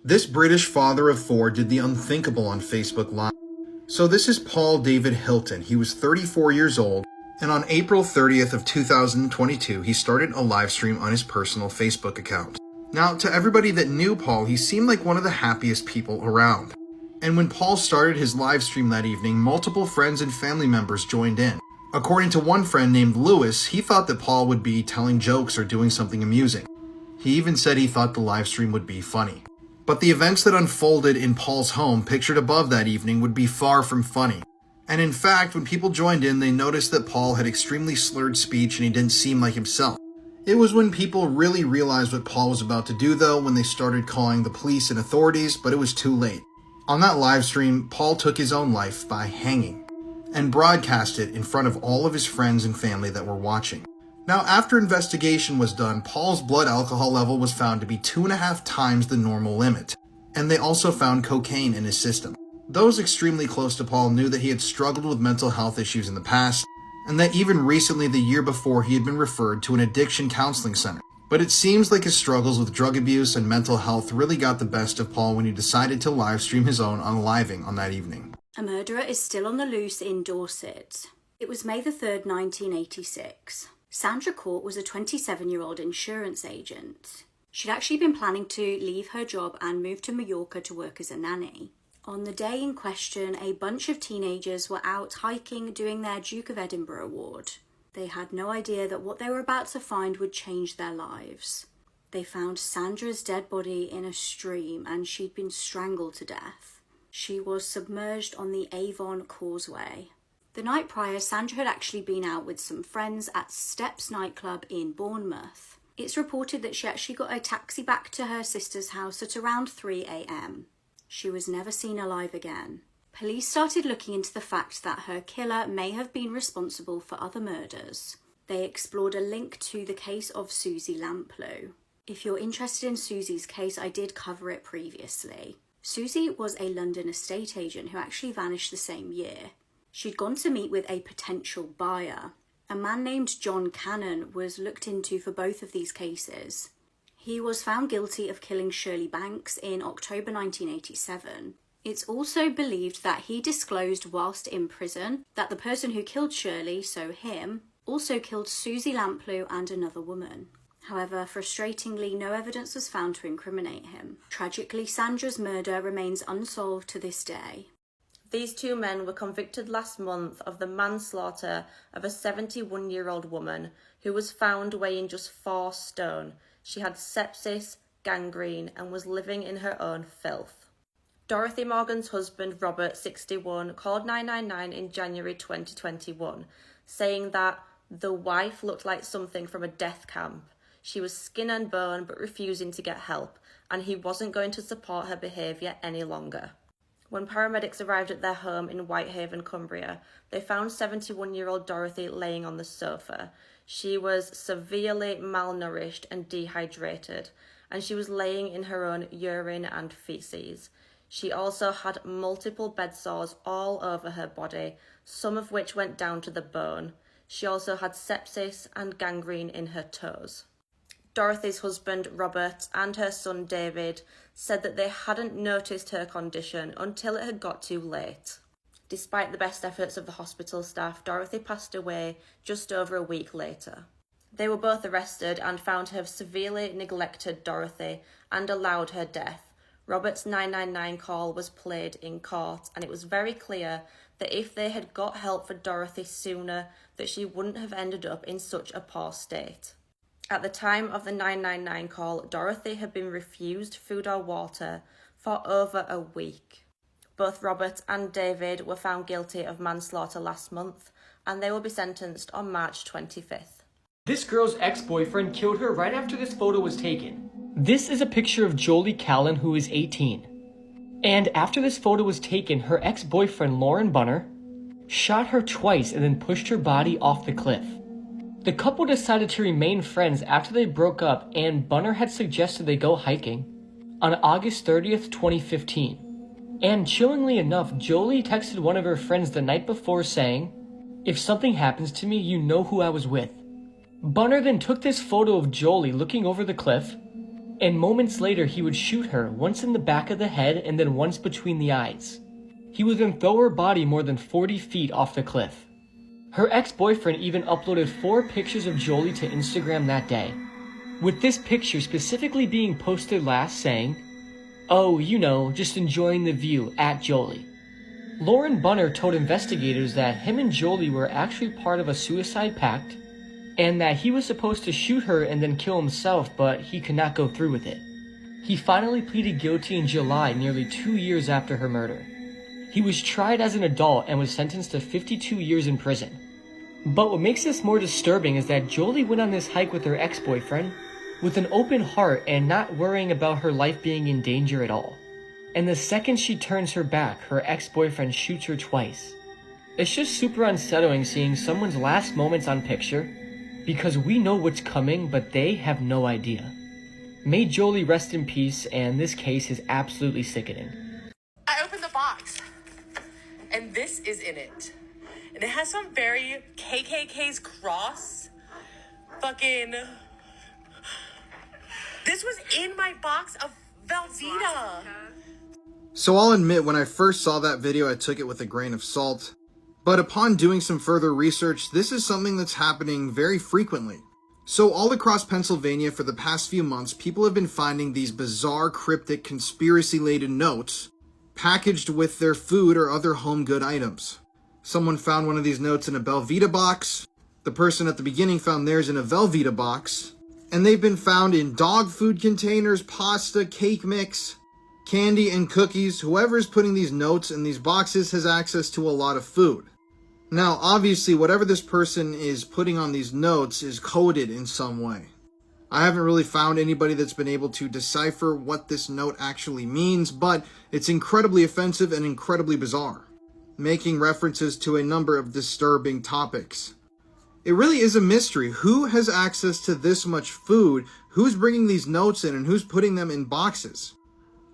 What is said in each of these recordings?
This British father of four did the unthinkable on Facebook Live. So this is Paul David Hilton. He was 34 years old, and on April 30th of 2022, he started a live stream on his personal Facebook account. Now, to everybody that knew Paul, he seemed like one of the happiest people around. And when Paul started his live stream that evening, multiple friends and family members joined in. According to one friend named Lewis, he thought that Paul would be telling jokes or doing something amusing. He even said he thought the live stream would be funny. But the events that unfolded in Paul's home pictured above that evening would be far from funny. And in fact, when people joined in, they noticed that Paul had extremely slurred speech and he didn't seem like himself. It was when people really realized what Paul was about to do, though, when they started calling the police and authorities, but it was too late. On that live stream, Paul took his own life by hanging and broadcast it in front of all of his friends and family that were watching. Now, after investigation was done, Paul's blood alcohol level was found to be 2.5 times the normal limit, and they also found cocaine in his system. Those extremely close to Paul knew that he had struggled with mental health issues in the past, and that even recently, the year before, he had been referred to an addiction counseling center. But it seems like his struggles with drug abuse and mental health really got the best of Paul when he decided to live stream his own unaliving on that evening. A murderer is still on the loose in Dorset. It was May the 3rd, 1986. Sandra Court was a 27-year-old insurance agent. She'd actually been planning to leave her job and move to Mallorca to work as a nanny. On the day in question, a bunch of teenagers were out hiking doing their Duke of Edinburgh award. They had no idea that what they were about to find would change their lives. They found Sandra's dead body in a stream and she'd been strangled to death. She was submerged on the Avon Causeway. The night prior, Sandra had actually been out with some friends at Steps nightclub in Bournemouth. It's reported that she actually got a taxi back to her sister's house at around 3 a.m. She was never seen alive again. Police started looking into the fact that her killer may have been responsible for other murders. They explored a link to the case of Susie Lamplugh. If you're interested in Susie's case, I did cover it previously. Susie was a London estate agent who actually vanished the same year. She'd gone to meet with a potential buyer. A man named John Cannon was looked into for both of these cases. He was found guilty of killing Shirley Banks in October 1987. It's also believed that he disclosed whilst in prison that the person who killed Shirley, so him, also killed Susie Lamplugh and another woman. However, frustratingly, no evidence was found to incriminate him. Tragically, Sandra's murder remains unsolved to this day. These two men were convicted last month of the manslaughter of a 71-year-old woman who was found weighing just 4 stone. She had sepsis, gangrene, and was living in her own filth. Dorothy Morgan's husband, Robert, 61, called 999 in January 2021, saying that the wife looked like something from a death camp. She was skin and bone but refusing to get help, and he wasn't going to support her behaviour any longer. When paramedics arrived at their home in Whitehaven, Cumbria, they found 71-year-old Dorothy laying on the sofa. She was severely malnourished and dehydrated, and she was laying in her own urine and feces. She also had multiple bed sores all over her body, some of which went down to the bone. She also had sepsis and gangrene in her toes. Dorothy's husband, Robert, and her son, David, said that they hadn't noticed her condition until it had got too late. Despite the best efforts of the hospital staff, Dorothy passed away just over a week later. They were both arrested and found to have severely neglected Dorothy and allowed her death. Robert's 999 call was played in court, and it was very clear that if they had got help for Dorothy sooner, that she wouldn't have ended up in such a poor state. At the time of the 999 call, Dorothy had been refused food or water for over a week. Both Robert and David were found guilty of manslaughter last month, and they will be sentenced on March 25th. This girl's ex-boyfriend killed her right after this photo was taken. This is a picture of Jolie Callan, who is 18. And after this photo was taken, her ex-boyfriend, Lauren Bunner, shot her twice and then pushed her body off the cliff. The couple decided to remain friends after they broke up, and Bunner had suggested they go hiking on August 30th, 2015. And chillingly enough, Jolie texted one of her friends the night before saying, "If something happens to me, you know who I was with." Bunner then took this photo of Jolie looking over the cliff and moments later he would shoot her, once in the back of the head and then once between the eyes. He would then throw her body more than 40 feet off the cliff. Her ex-boyfriend even uploaded 4 pictures of Jolie to Instagram that day, with this picture specifically being posted last saying, "Oh, you know, just enjoying the view, at Jolie." Lauren Bunner told investigators that him and Jolie were actually part of a suicide pact, and that he was supposed to shoot her and then kill himself, but he could not go through with it. He finally pleaded guilty in July, nearly 2 years after her murder. He was tried as an adult and was sentenced to 52 years in prison. But what makes this more disturbing is that Jolie went on this hike with her ex-boyfriend with an open heart and not worrying about her life being in danger at all. And the second she turns her back, her ex-boyfriend shoots her twice. It's just super unsettling seeing someone's last moments on picture, because we know what's coming, but they have no idea. May Jolie rest in peace, and this case is absolutely sickening. I opened the box, and this is in it. And it has some very KKK's cross. Fucking... This was in my box of Velveeta. So I'll admit, when I first saw that video, I took it with a grain of salt. But upon doing some further research, this is something that's happening very frequently. So all across Pennsylvania for the past few months, people have been finding these bizarre, cryptic, conspiracy-laden notes packaged with their food or other home good items. Someone found one of these notes in a Belvita box. The person at the beginning found theirs in a Velveeta box. And they've been found in dog food containers, pasta, cake mix, candy, and cookies. Whoever's putting these notes in these boxes has access to a lot of food. Now, obviously, whatever this person is putting on these notes is coded in some way. I haven't really found anybody that's been able to decipher what this note actually means, but it's incredibly offensive and incredibly bizarre, making references to a number of disturbing topics. It really is a mystery. Who has access to this much food? Who's bringing these notes in and who's putting them in boxes?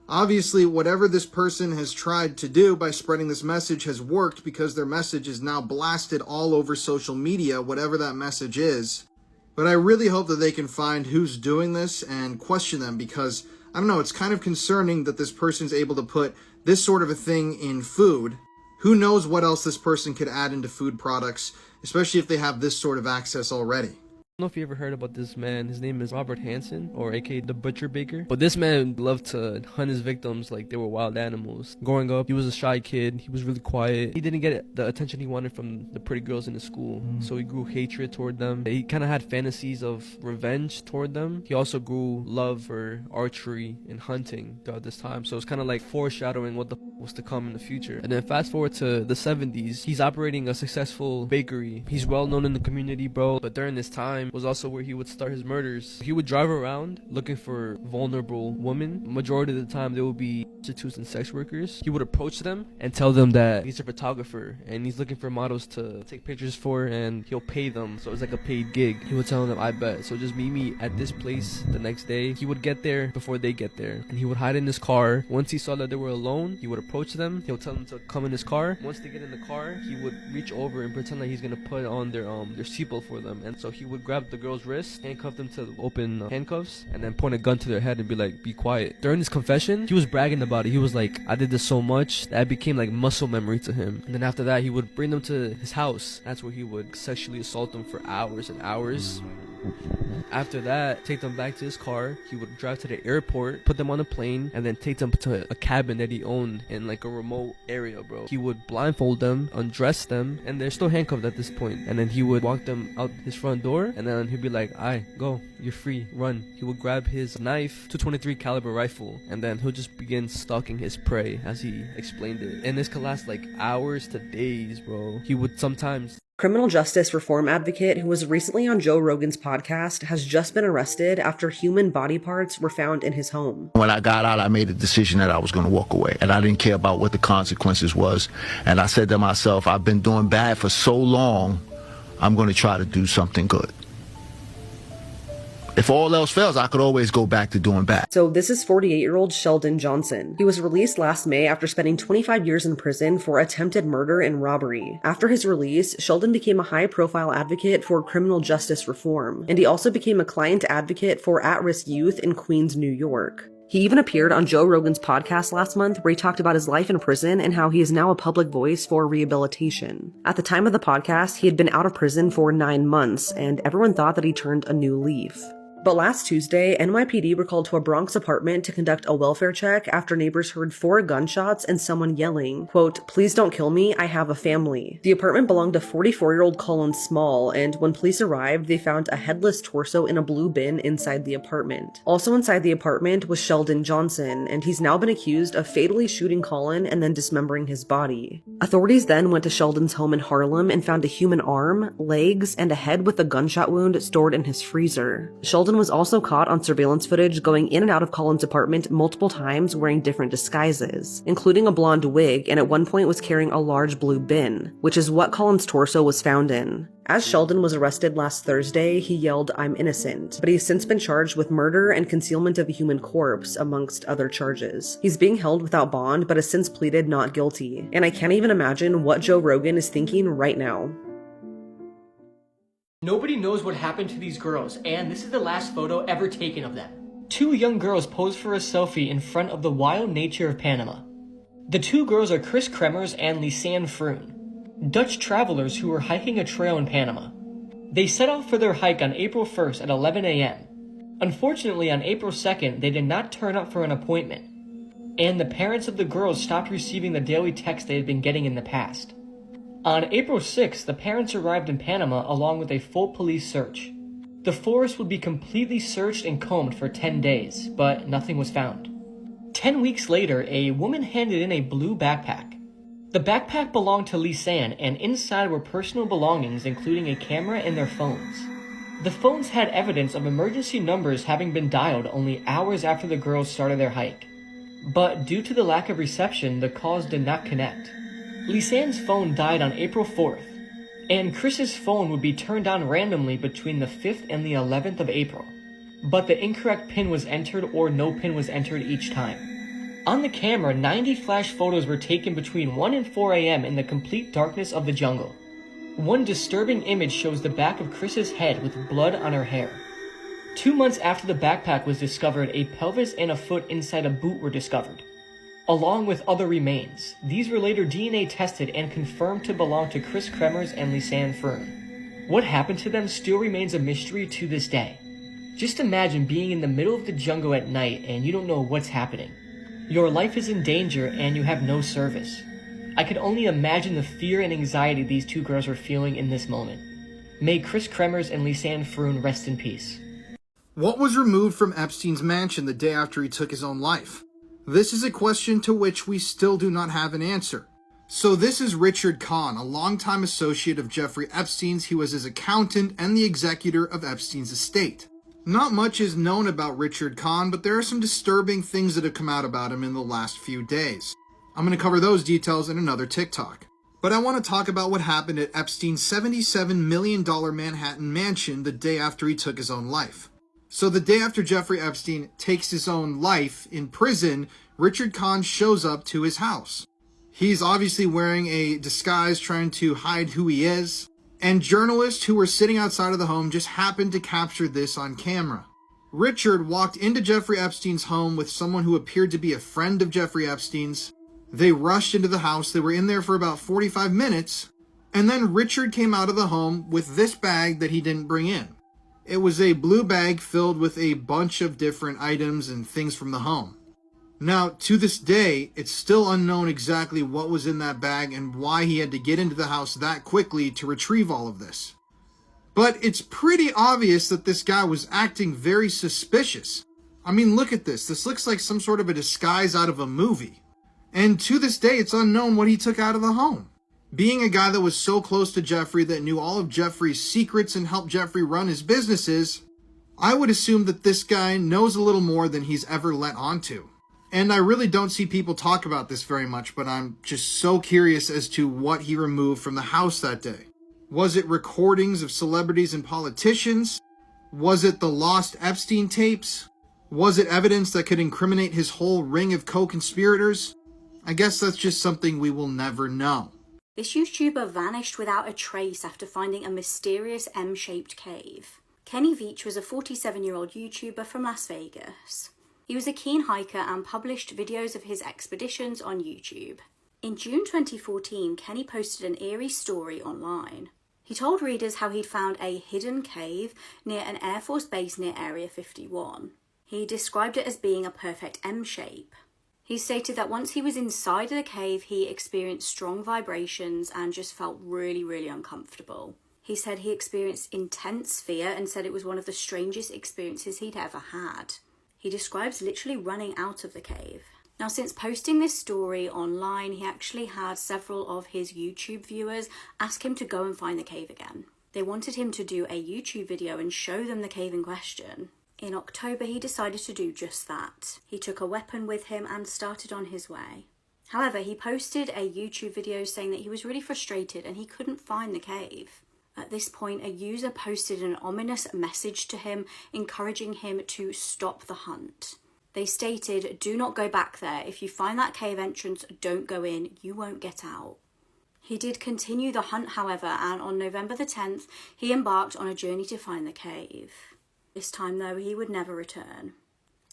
Obviously, whatever this person has tried to do by spreading this message has worked, because their message is now blasted all over social media, whatever that message is. But I really hope that they can find who's doing this and question them, because, I don't know, it's kind of concerning that this person's able to put this sort of a thing in food. Who knows what else this person could add into food products, especially if they have this sort of access already. I don't know if you ever heard about this man. His name is Robert Hansen, or aka the Butcher Baker. But this man loved to hunt his victims like they were wild animals. Growing up, he was a shy kid. He was really quiet. He didn't get the attention he wanted from the pretty girls in his school. So he grew hatred toward them. He kind of had fantasies of revenge toward them. He also grew love for archery and hunting throughout this time. So it's kind of like foreshadowing what was to come in the future. And then fast forward to the 70s, he's operating a successful bakery. He's well known in the community, bro. But during this time was also where he would start his murders. He would drive around looking for vulnerable women. Majority of the time they would be prostitutes and sex workers. He would approach them and tell them that he's a photographer and he's looking for models to take pictures for, and he'll pay them. So it's like a paid gig. He would tell them, I bet, so just meet me at this place the next day. He would get there before they get there, and he would hide in his car. Once he saw that they were alone, he would approach them. He'll tell them to come in his car. Once they get in the car, he would reach over and pretend like he's gonna put on their seatbelt for them. And so he would grab the girl's wrist, handcuff them to open handcuffs, and then point a gun to their head and be like, be quiet. During his confession, he was bragging about it. He was like, I did this so much that it became like muscle memory to him. And then after that, he would bring them to his house. That's where he would sexually assault them for hours and hours. After that, take them back to his car. He would drive to the airport, put them on a plane, and then take them to a cabin that he owned in like a remote area, bro. He would blindfold them, undress them, and they're still handcuffed at this point. And then he would walk them out his front door, and then he'd be like, "Aight, go, you're free, run." He would grab his knife, 223 caliber rifle, and then he'll just begin stalking his prey, as he explained it. And this could last like hours to days, bro. He would sometimes... Criminal justice reform advocate who was recently on Joe Rogan's podcast has just been arrested after human body parts were found in his home. When I got out, I made a decision that I was going to walk away, and I didn't care about what the consequences was. And I said to myself, I've been doing bad for so long, I'm going to try to do something good. If all else fails, I could always go back to doing bad. So this is 48-year-old Sheldon Johnson. He was released last May after spending 25 years in prison for attempted murder and robbery. After his release, Sheldon became a high-profile advocate for criminal justice reform, and he also became a client advocate for at-risk youth in Queens, New York. He even appeared on Joe Rogan's podcast last month where he talked about his life in prison and how he is now a public voice for rehabilitation. At the time of the podcast, he had been out of prison for 9 months, and everyone thought that he turned a new leaf. But last Tuesday, NYPD were called to a Bronx apartment to conduct a welfare check after neighbors heard 4 gunshots and someone yelling, quote, "Please don't kill me, I have a family." The apartment belonged to 44-year-old Colin Small, and when police arrived, they found a headless torso in a blue bin inside the apartment. Also inside the apartment was Sheldon Johnson, and he's now been accused of fatally shooting Colin and then dismembering his body. Authorities then went to Sheldon's home in Harlem and found a human arm, legs, and a head with a gunshot wound stored in his freezer. Sheldon was also caught on surveillance footage going in and out of Colin's apartment multiple times wearing different disguises, including a blonde wig, and at one point was carrying a large blue bin, which is what Colin's torso was found in. As Sheldon was arrested last Thursday, he yelled, "I'm innocent," but he's since been charged with murder and concealment of a human corpse, amongst other charges. He's being held without bond, but has since pleaded not guilty, and I can't even imagine what Joe Rogan is thinking right now. Nobody knows what happened to these girls, and this is the last photo ever taken of them. 2 young girls posed for a selfie in front of the wild nature of Panama. The 2 girls are Chris Kremers and Lisanne Froon, Dutch travelers who were hiking a trail in Panama. They set off for their hike on April 1st at 11 a.m. Unfortunately, on April 2nd, they did not turn up for an appointment, and the parents of the girls stopped receiving the daily texts they had been getting in the past. On April 6th, the parents arrived in Panama along with a full police search. The forest would be completely searched and combed for 10 days, but nothing was found. 10 weeks later, a woman handed in a blue backpack. The backpack belonged to Lisanne, and inside were personal belongings including a camera and their phones. The phones had evidence of emergency numbers having been dialed only hours after the girls started their hike. But due to the lack of reception, the calls did not connect. Lisanne's phone died on April 4th, and Chris's phone would be turned on randomly between the 5th and the 11th of April, but the incorrect pin was entered or no pin was entered each time. On the camera, 90 flash photos were taken between 1 and 4 a.m. in the complete darkness of the jungle. One disturbing image shows the back of Chris's head with blood on her hair. 2 months after the backpack was discovered, a pelvis and a foot inside a boot were discovered, along with other remains. These were later DNA tested and confirmed to belong to Chris Kremers and Lisanne Froon. What happened to them still remains a mystery to this day. Just imagine being in the middle of the jungle at night and you don't know what's happening. Your life is in danger and you have no service. I could only imagine the fear and anxiety these 2 girls were feeling in this moment. May Chris Kremers and Lisanne Froon rest in peace. What was removed from Epstein's mansion the day after he took his own life? This is a question to which we still do not have an answer. So this is Richard Kahn, a longtime associate of Jeffrey Epstein's. He was his accountant and the executor of Epstein's estate. Not much is known about Richard Kahn, but there are some disturbing things that have come out about him in the last few days. I'm going to cover those details in another TikTok. But I want to talk about what happened at Epstein's $77 million Manhattan mansion the day after he took his own life. So the day after Jeffrey Epstein takes his own life in prison, Richard Kahn shows up to his house. He's obviously wearing a disguise trying to hide who he is, and journalists who were sitting outside of the home just happened to capture this on camera. Richard walked into Jeffrey Epstein's home with someone who appeared to be a friend of Jeffrey Epstein's. They rushed into the house. They were in there for about 45 minutes, and then Richard came out of the home with this bag that he didn't bring in. It was a blue bag filled with a bunch of different items and things from the home. Now, to this day, it's still unknown exactly what was in that bag and why he had to get into the house that quickly to retrieve all of this. But it's pretty obvious that this guy was acting very suspicious. I mean, look at this. This looks like some sort of a disguise out of a movie. And to this day, it's unknown what he took out of the home. Being a guy that was so close to Jeffrey, that knew all of Jeffrey's secrets and helped Jeffrey run his businesses, I would assume that this guy knows a little more than he's ever let on to. And I really don't see people talk about this very much, but I'm just so curious as to what he removed from the house that day. Was it recordings of celebrities and politicians? Was it the lost Epstein tapes? Was it evidence that could incriminate his whole ring of co-conspirators? I guess that's just something we will never know. This YouTuber vanished without a trace after finding a mysterious M-shaped cave. Kenny Veach was a 47-year-old YouTuber from Las Vegas. He was a keen hiker and published videos of his expeditions on YouTube. In June 2014, Kenny posted an eerie story online. He told readers how he'd found a hidden cave near an Air Force base near Area 51. He described it as being a perfect M shape. He stated that once he was inside the cave, he experienced strong vibrations and just felt really, really uncomfortable. He said he experienced intense fear and said it was one of the strangest experiences he'd ever had. He describes literally running out of the cave. Now, since posting this story online, he actually had several of his YouTube viewers ask him to go and find the cave again. They wanted him to do a YouTube video and show them the cave in question. In October, he decided to do just that. He took a weapon with him and started on his way. However, he posted a YouTube video saying that he was really frustrated and he couldn't find the cave. At this point, a user posted an ominous message to him, encouraging him to stop the hunt. They stated, "Do not go back there. If you find that cave entrance, don't go in. You won't get out." He did continue the hunt, however, and on November the 10th, he embarked on a journey to find the cave. This time, though, he would never return.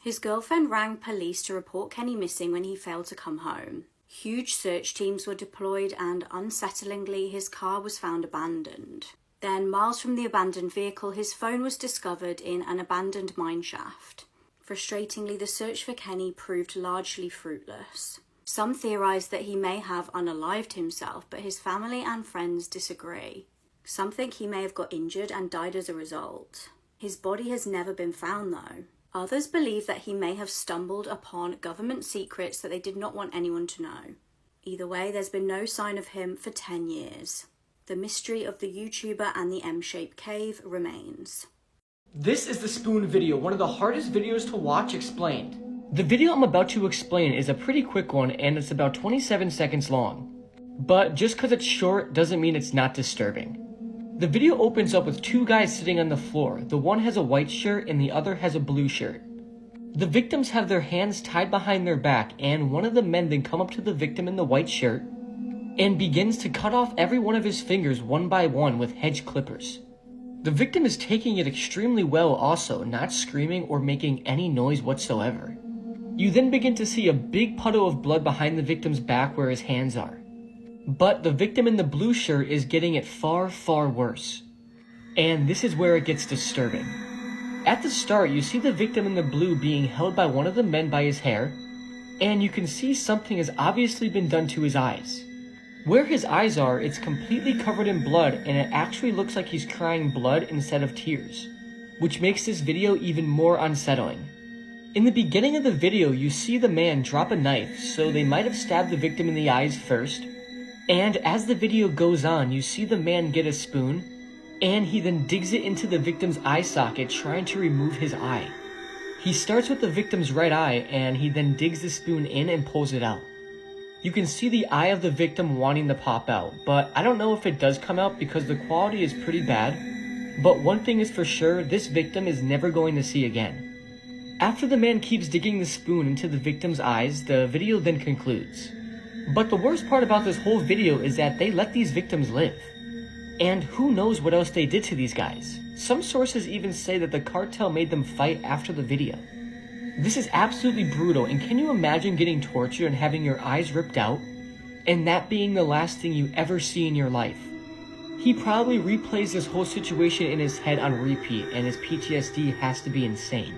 His girlfriend rang police to report Kenny missing when he failed to come home. Huge search teams were deployed and, unsettlingly, his car was found abandoned. Then, miles from the abandoned vehicle, his phone was discovered in an abandoned mine shaft. Frustratingly, the search for Kenny proved largely fruitless. Some theorized that he may have unalived himself, but his family and friends disagree. Some think he may have got injured and died as a result. His body has never been found, though. Others believe that he may have stumbled upon government secrets that they did not want anyone to know. Either way, there's been no sign of him for 10 years. The mystery of the YouTuber and the M-shaped cave remains. This is the spoon video, one of the hardest videos to watch explained. The video I'm about to explain is a pretty quick one and it's about 27 seconds long. But just because it's short doesn't mean it's not disturbing. The video opens up with two guys sitting on the floor. The one has a white shirt and the other has a blue shirt. The victims have their hands tied behind their back and one of the men then come up to the victim in the white shirt and begins to cut off every one of his fingers one by one with hedge clippers. The victim is taking it extremely well also, not screaming or making any noise whatsoever. You then begin to see a big puddle of blood behind the victim's back where his hands are. But the victim in the blue shirt is getting it far, far worse. And this is where it gets disturbing. At the start, you see the victim in the blue being held by one of the men by his hair, and you can see something has obviously been done to his eyes. Where his eyes are, it's completely covered in blood and it actually looks like he's crying blood instead of tears, which makes this video even more unsettling. In the beginning of the video, you see the man drop a knife, so they might have stabbed the victim in the eyes first, and as the video goes on, you see the man get a spoon, and he then digs it into the victim's eye socket trying to remove his eye. He starts with the victim's right eye and he then digs the spoon in and pulls it out. You can see the eye of the victim wanting to pop out, but I don't know if it does come out because the quality is pretty bad. But one thing is for sure, this victim is never going to see again. After the man keeps digging the spoon into the victim's eyes, the video then concludes. But the worst part about this whole video is that they let these victims live. And who knows what else they did to these guys. Some sources even say that the cartel made them fight after the video. This is absolutely brutal, and can you imagine getting tortured and having your eyes ripped out, and that being the last thing you ever see in your life? He probably replays this whole situation in his head on repeat, and his PTSD has to be insane.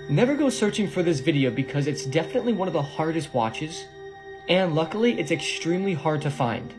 Never go searching for this video because it's definitely one of the hardest watches, and luckily it's extremely hard to find.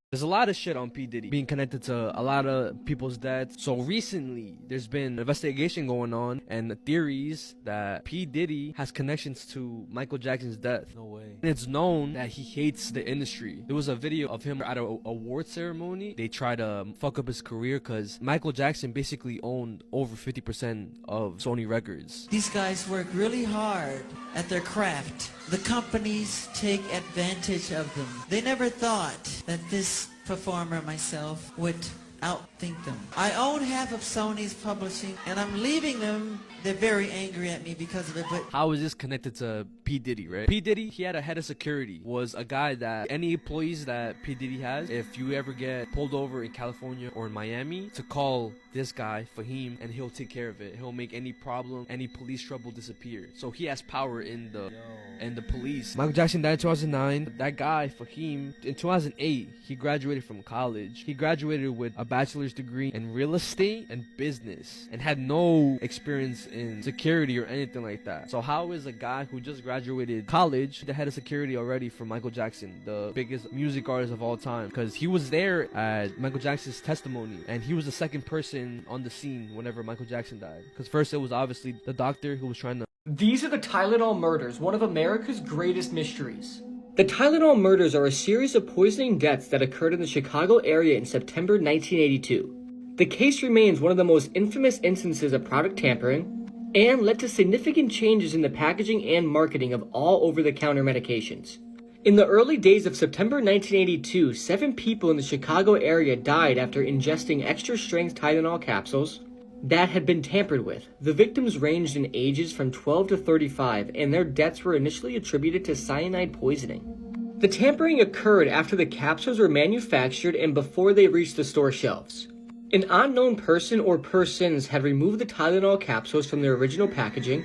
There's a lot of shit on P. Diddy being connected to a lot of people's deaths. So recently, there's been an investigation going on and the theories that P. Diddy has connections to Michael Jackson's death. No way. And it's known that he hates the industry. There was a video of him at an award ceremony. They tried to fuck up his career because Michael Jackson basically owned over 50% of Sony Records. These guys work really hard at their craft. The companies take advantage of them. They never thought that this performer, myself, would outthink them. I own half of Sony's publishing, and I'm leaving them. They're very angry at me because of it, but How is this connected to P. Diddy, right? P. Diddy, he had a head of security, was a guy that any employees that P. Diddy has, if you ever get pulled over in California or in Miami, to call this guy, Fahim, and he'll take care of it. He'll make any problem, any police trouble disappear. So he has power in the police. Michael Jackson died in 2009. That guy, Fahim, in 2008, he graduated from college. He graduated with a bachelor's degree in real estate and business and had no experience in security or anything like that. So how is a guy who just graduated college the head of security already for Michael Jackson, the biggest music artist of all time? Because he was there at Michael Jackson's testimony, and he was the second person on the scene whenever Michael Jackson died. Because first it was obviously the doctor who was trying to... These are the Tylenol murders, one of America's greatest mysteries. The Tylenol murders are a series of poisoning deaths that occurred in the Chicago area in September 1982. The case remains one of the most infamous instances of product tampering and led to significant changes in the packaging and marketing of all over-the-counter medications. In the early days of September 1982, 7 people in the Chicago area died after ingesting extra-strength Tylenol capsules that had been tampered with. The victims ranged in ages from 12 to 35, and their deaths were initially attributed to cyanide poisoning. The tampering occurred after the capsules were manufactured and before they reached the store shelves. An unknown person or persons had removed the Tylenol capsules from their original packaging,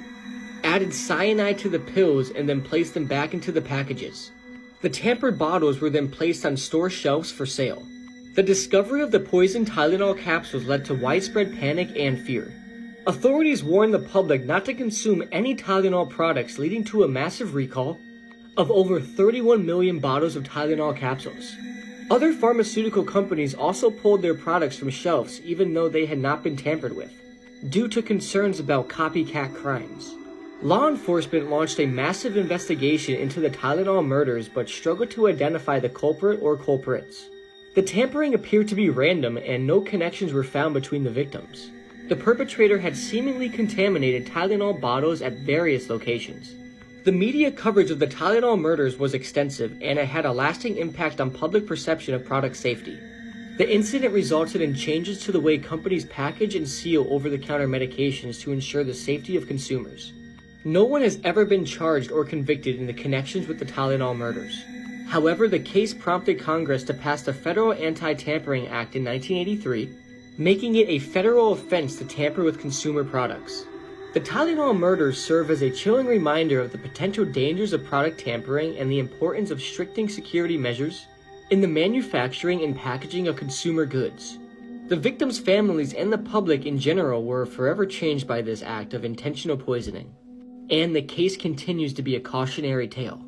added cyanide to the pills, and then placed them back into the packages. The tampered bottles were then placed on store shelves for sale. The discovery of the poisoned Tylenol capsules led to widespread panic and fear. Authorities warned the public not to consume any Tylenol products, leading to a massive recall of over 31 million bottles of Tylenol capsules. Other pharmaceutical companies also pulled their products from shelves even though they had not been tampered with, due to concerns about copycat crimes. Law enforcement launched a massive investigation into the Tylenol murders but struggled to identify the culprit or culprits. The tampering appeared to be random and no connections were found between the victims. The perpetrator had seemingly contaminated Tylenol bottles at various locations. The media coverage of the Tylenol murders was extensive, and it had a lasting impact on public perception of product safety. The incident resulted in changes to the way companies package and seal over-the-counter medications to ensure the safety of consumers. No one has ever been charged or convicted in the connections with the Tylenol murders. However, the case prompted Congress to pass the Federal Anti-Tampering Act in 1983, making it a federal offense to tamper with consumer products. The Tylenol murders serve as a chilling reminder of the potential dangers of product tampering and the importance of stricting security measures in the manufacturing and packaging of consumer goods. The victims' families and the public in general were forever changed by this act of intentional poisoning, and the case continues to be a cautionary tale.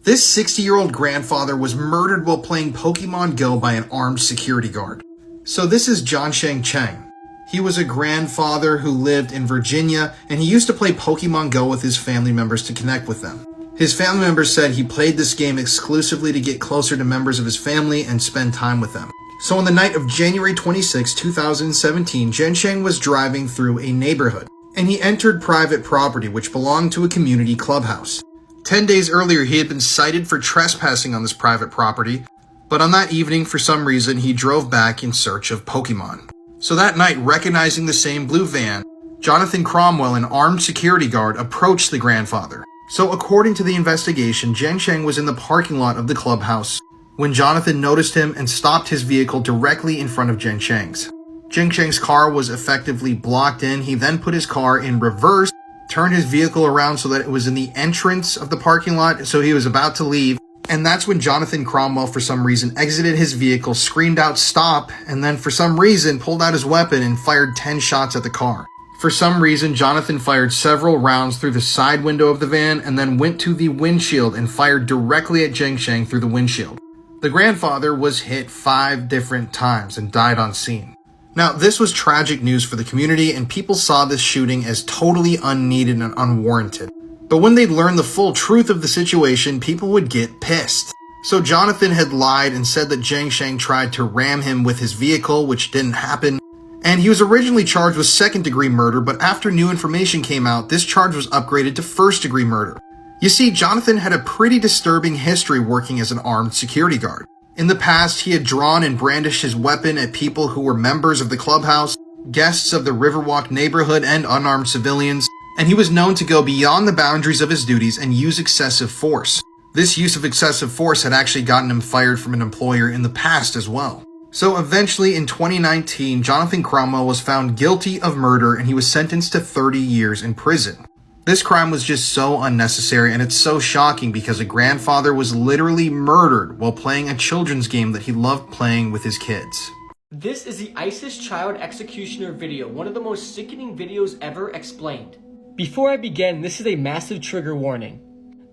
This 60-year-old grandfather was murdered while playing Pokemon Go by an armed security guard. So this is Jiansheng Cheng. He was a grandfather who lived in Virginia, and he used to play Pokemon Go with his family members to connect with them. His family members said he played this game exclusively to get closer to members of his family and spend time with them. So on the night of January 26, 2017, Jiansheng was driving through a neighborhood, and he entered private property which belonged to a community clubhouse. 10 days earlier, he had been cited for trespassing on this private property, but on that evening, for some reason, he drove back in search of Pokemon. So that night, recognizing the same blue van, Jonathan Cromwell, an armed security guard, approached the grandfather. So according to the investigation, Jiansheng was in the parking lot of the clubhouse when Jonathan noticed him and stopped his vehicle directly in front of Jiansheng's. Jiansheng's car was effectively blocked in. He then put his car in reverse, turned his vehicle around so that it was in the entrance of the parking lot, so he was about to leave. And that's when Jonathan Cromwell, for some reason, exited his vehicle, screamed out stop, and then for some reason pulled out his weapon and fired 10 shots at the car. For some reason, Jonathan fired several rounds through the side window of the van and then went to the windshield and fired directly at Jiansheng through the windshield. The grandfather was hit 5 different times and died on scene. Now, this was tragic news for the community, and people saw this shooting as totally unneeded and unwarranted. But when they'd learn the full truth of the situation, people would get pissed. So Jonathan had lied and said that Jiansheng tried to ram him with his vehicle, which didn't happen. And he was originally charged with second-degree murder, but after new information came out, this charge was upgraded to first-degree murder. You see, Jonathan had a pretty disturbing history working as an armed security guard. In the past, he had drawn and brandished his weapon at people who were members of the clubhouse, guests of the Riverwalk neighborhood, and unarmed civilians, and he was known to go beyond the boundaries of his duties and use excessive force. This use of excessive force had actually gotten him fired from an employer in the past as well. So eventually in 2019, Jonathan Cromwell was found guilty of murder and he was sentenced to 30 years in prison. This crime was just so unnecessary, and it's so shocking because a grandfather was literally murdered while playing a children's game that he loved playing with his kids. This is the ISIS child executioner video, one of the most sickening videos ever explained. Before I begin, this is a massive trigger warning.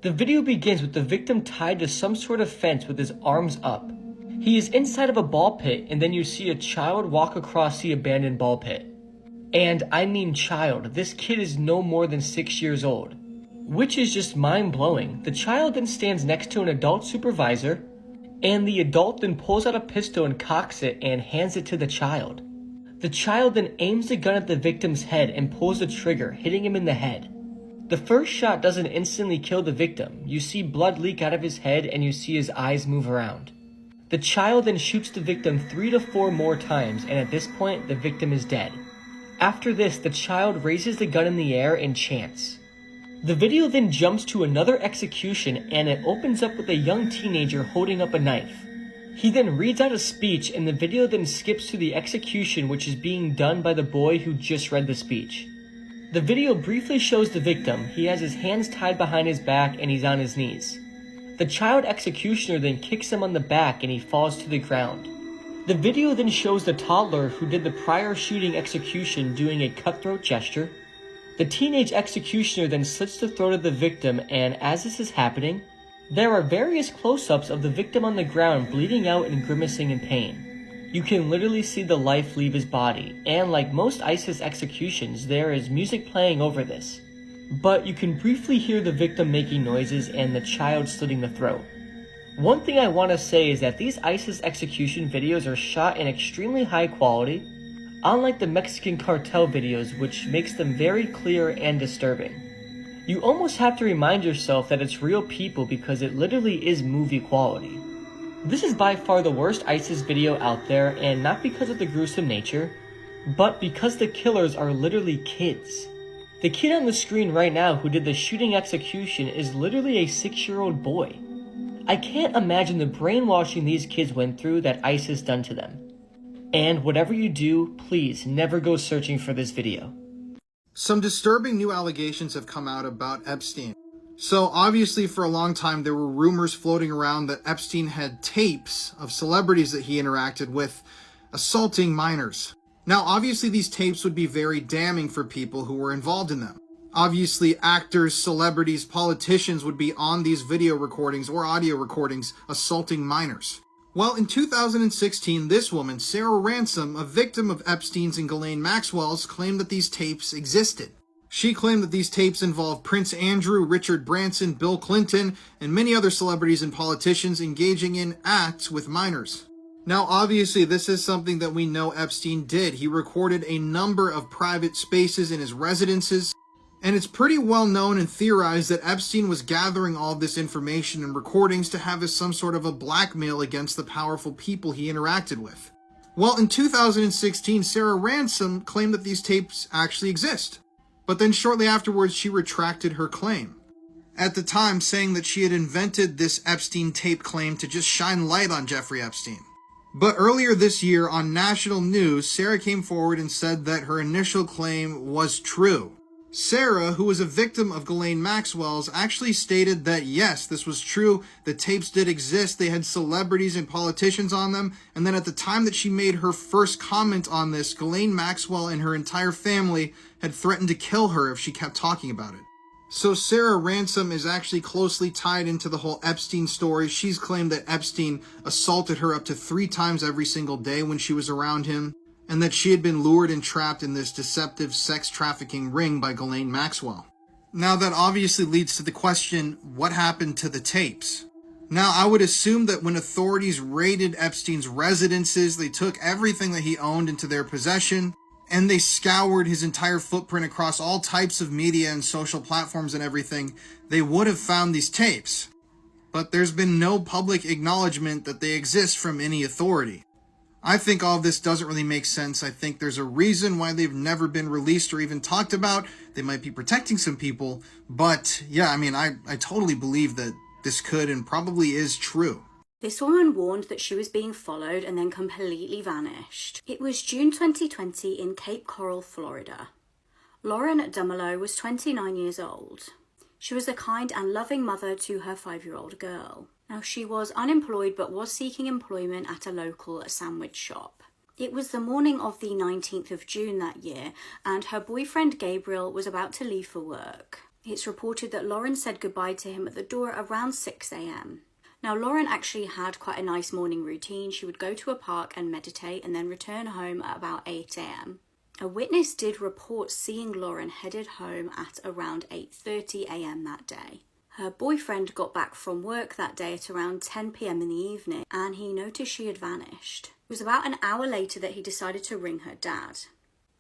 The video begins with the victim tied to some sort of fence with his arms up. He is inside of a ball pit, and then you see a child walk across the abandoned ball pit. And I mean child, this kid is no more than 6 years old. Which is just mind-blowing. The child then stands next to an adult supervisor, and the adult then pulls out a pistol and cocks it and hands it to the child. The child then aims the gun at the victim's head and pulls the trigger, hitting him in the head. The first shot doesn't instantly kill the victim. You see blood leak out of his head and you see his eyes move around. The child then shoots the victim 3 to 4 more times, and at this point, the victim is dead. After this, the child raises the gun in the air and chants. The video then jumps to another execution, and it opens up with a young teenager holding up a knife. He then reads out a speech, and the video then skips to the execution, which is being done by the boy who just read the speech. The video briefly shows the victim. He has his hands tied behind his back and he's on his knees. The child executioner then kicks him on the back and he falls to the ground. The video then shows the toddler who did the prior shooting execution doing a cutthroat gesture. The teenage executioner then slits the throat of the victim, and as this is happening, there are various close-ups of the victim on the ground bleeding out and grimacing in pain. You can literally see the life leave his body, and like most ISIS executions, there is music playing over this. But you can briefly hear the victim making noises and the child slitting the throat. One thing I want to say is that these ISIS execution videos are shot in extremely high quality, unlike the Mexican cartel videos, which makes them very clear and disturbing. You almost have to remind yourself that it's real people because it literally is movie quality. This is by far the worst ISIS video out there, and not because of the gruesome nature, but because the killers are literally kids. The kid on the screen right now who did the shooting execution is literally a 6-year-old boy. I can't imagine the brainwashing these kids went through that ISIS done to them. And whatever you do, please never go searching for this video. Some disturbing new allegations have come out about Epstein. So obviously for a long time there were rumors floating around that Epstein had tapes of celebrities that he interacted with assaulting minors. Now obviously these tapes would be very damning for people who were involved in them. Obviously actors, celebrities, politicians would be on these video recordings or audio recordings assaulting minors. Well, in 2016, this woman, Sarah Ransom, a victim of Epstein's and Ghislaine Maxwell's, claimed that these tapes existed. She claimed that these tapes involved Prince Andrew, Richard Branson, Bill Clinton, and many other celebrities and politicians engaging in acts with minors. Now, obviously, this is something that we know Epstein did. He recorded a number of private spaces in his residences, and it's pretty well known and theorized that Epstein was gathering all this information and recordings to have as some sort of a blackmail against the powerful people he interacted with. Well, in 2016, Sarah Ransom claimed that these tapes actually exist. But then shortly afterwards, she retracted her claim. At the time, saying that she had invented this Epstein tape claim to just shine light on Jeffrey Epstein. But earlier this year on national news, Sarah came forward and said that her initial claim was true. Sarah, who was a victim of Ghislaine Maxwell's, actually stated that yes, this was true, the tapes did exist, they had celebrities and politicians on them, and then at the time that she made her first comment on this, Ghislaine Maxwell and her entire family had threatened to kill her if she kept talking about it. So Sarah Ransom is actually closely tied into the whole Epstein story. She's claimed that Epstein assaulted her up to 3 times every single day when she was around him, and that she had been lured and trapped in this deceptive sex trafficking ring by Ghislaine Maxwell. Now that obviously leads to the question, what happened to the tapes? Now I would assume that when authorities raided Epstein's residences, they took everything that he owned into their possession, and they scoured his entire footprint across all types of media and social platforms and everything. They would have found these tapes. but there's been no public acknowledgement that they exist from any authority. I think all of this doesn't really make sense. I think there's a reason why they've never been released or even talked about. They might be protecting some people, but yeah, I mean, I totally believe that this could and probably is true. This woman warned that she was being followed and then completely vanished. It was June 2020 in Cape Coral, Florida. Lauren Dumelow was 29 years old. She was a kind and loving mother to her 5-year-old girl. Now, she was unemployed but was seeking employment at a local sandwich shop. It was the morning of the 19th of June that year, and her boyfriend Gabriel was about to leave for work. It's reported that Lauren said goodbye to him at the door around 6 a.m. Now, Lauren actually had quite a nice morning routine. She would go to a park and meditate and then return home at about 8 a.m. A witness did report seeing Lauren headed home at around 8:30 a.m. that day. Her boyfriend got back from work that day at around 10 p.m. in the evening, and he noticed she had vanished. It was about an hour later that he decided to ring her dad.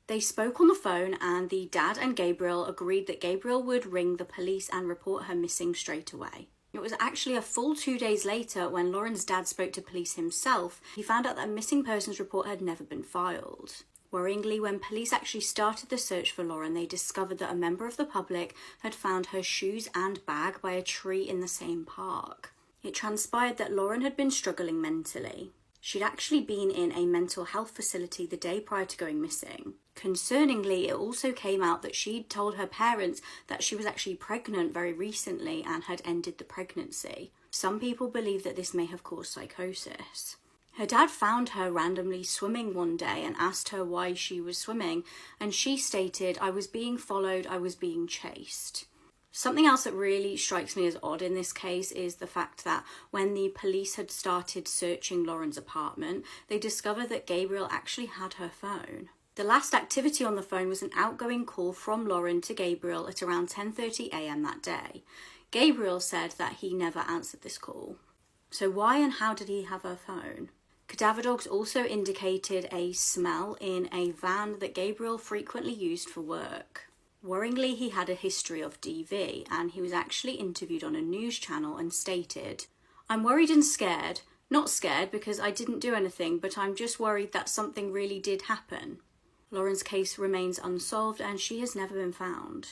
They spoke on the phone, and the dad and Gabriel agreed that Gabriel would ring the police and report her missing straight away. It was actually a full 2 days later when Lauren's dad spoke to police himself. He found out that a missing persons report had never been filed. Worryingly, when police actually started the search for Lauren, they discovered that a member of the public had found her shoes and bag by a tree in the same park. It transpired that Lauren had been struggling mentally. She'd actually been in a mental health facility the day prior to going missing. Concerningly, it also came out that she'd told her parents that she was actually pregnant very recently and had ended the pregnancy. Some people believe that this may have caused psychosis. Her dad found her randomly swimming one day and asked her why she was swimming, and she stated, "I was being followed, I was being chased." Something else that really strikes me as odd in this case is the fact that when the police had started searching Lauren's apartment, they discovered that Gabriel actually had her phone. The last activity on the phone was an outgoing call from Lauren to Gabriel at around 10:30 a.m. that day. Gabriel said that he never answered this call. So why and how did he have her phone? Cadaver dogs also indicated a smell in a van that Gabriel frequently used for work. Worryingly, he had a history of DV, and he was actually interviewed on a news channel and stated, "I'm worried and scared. Not scared because I didn't do anything, but I'm just worried that something really did happen." Lauren's case remains unsolved and she has never been found.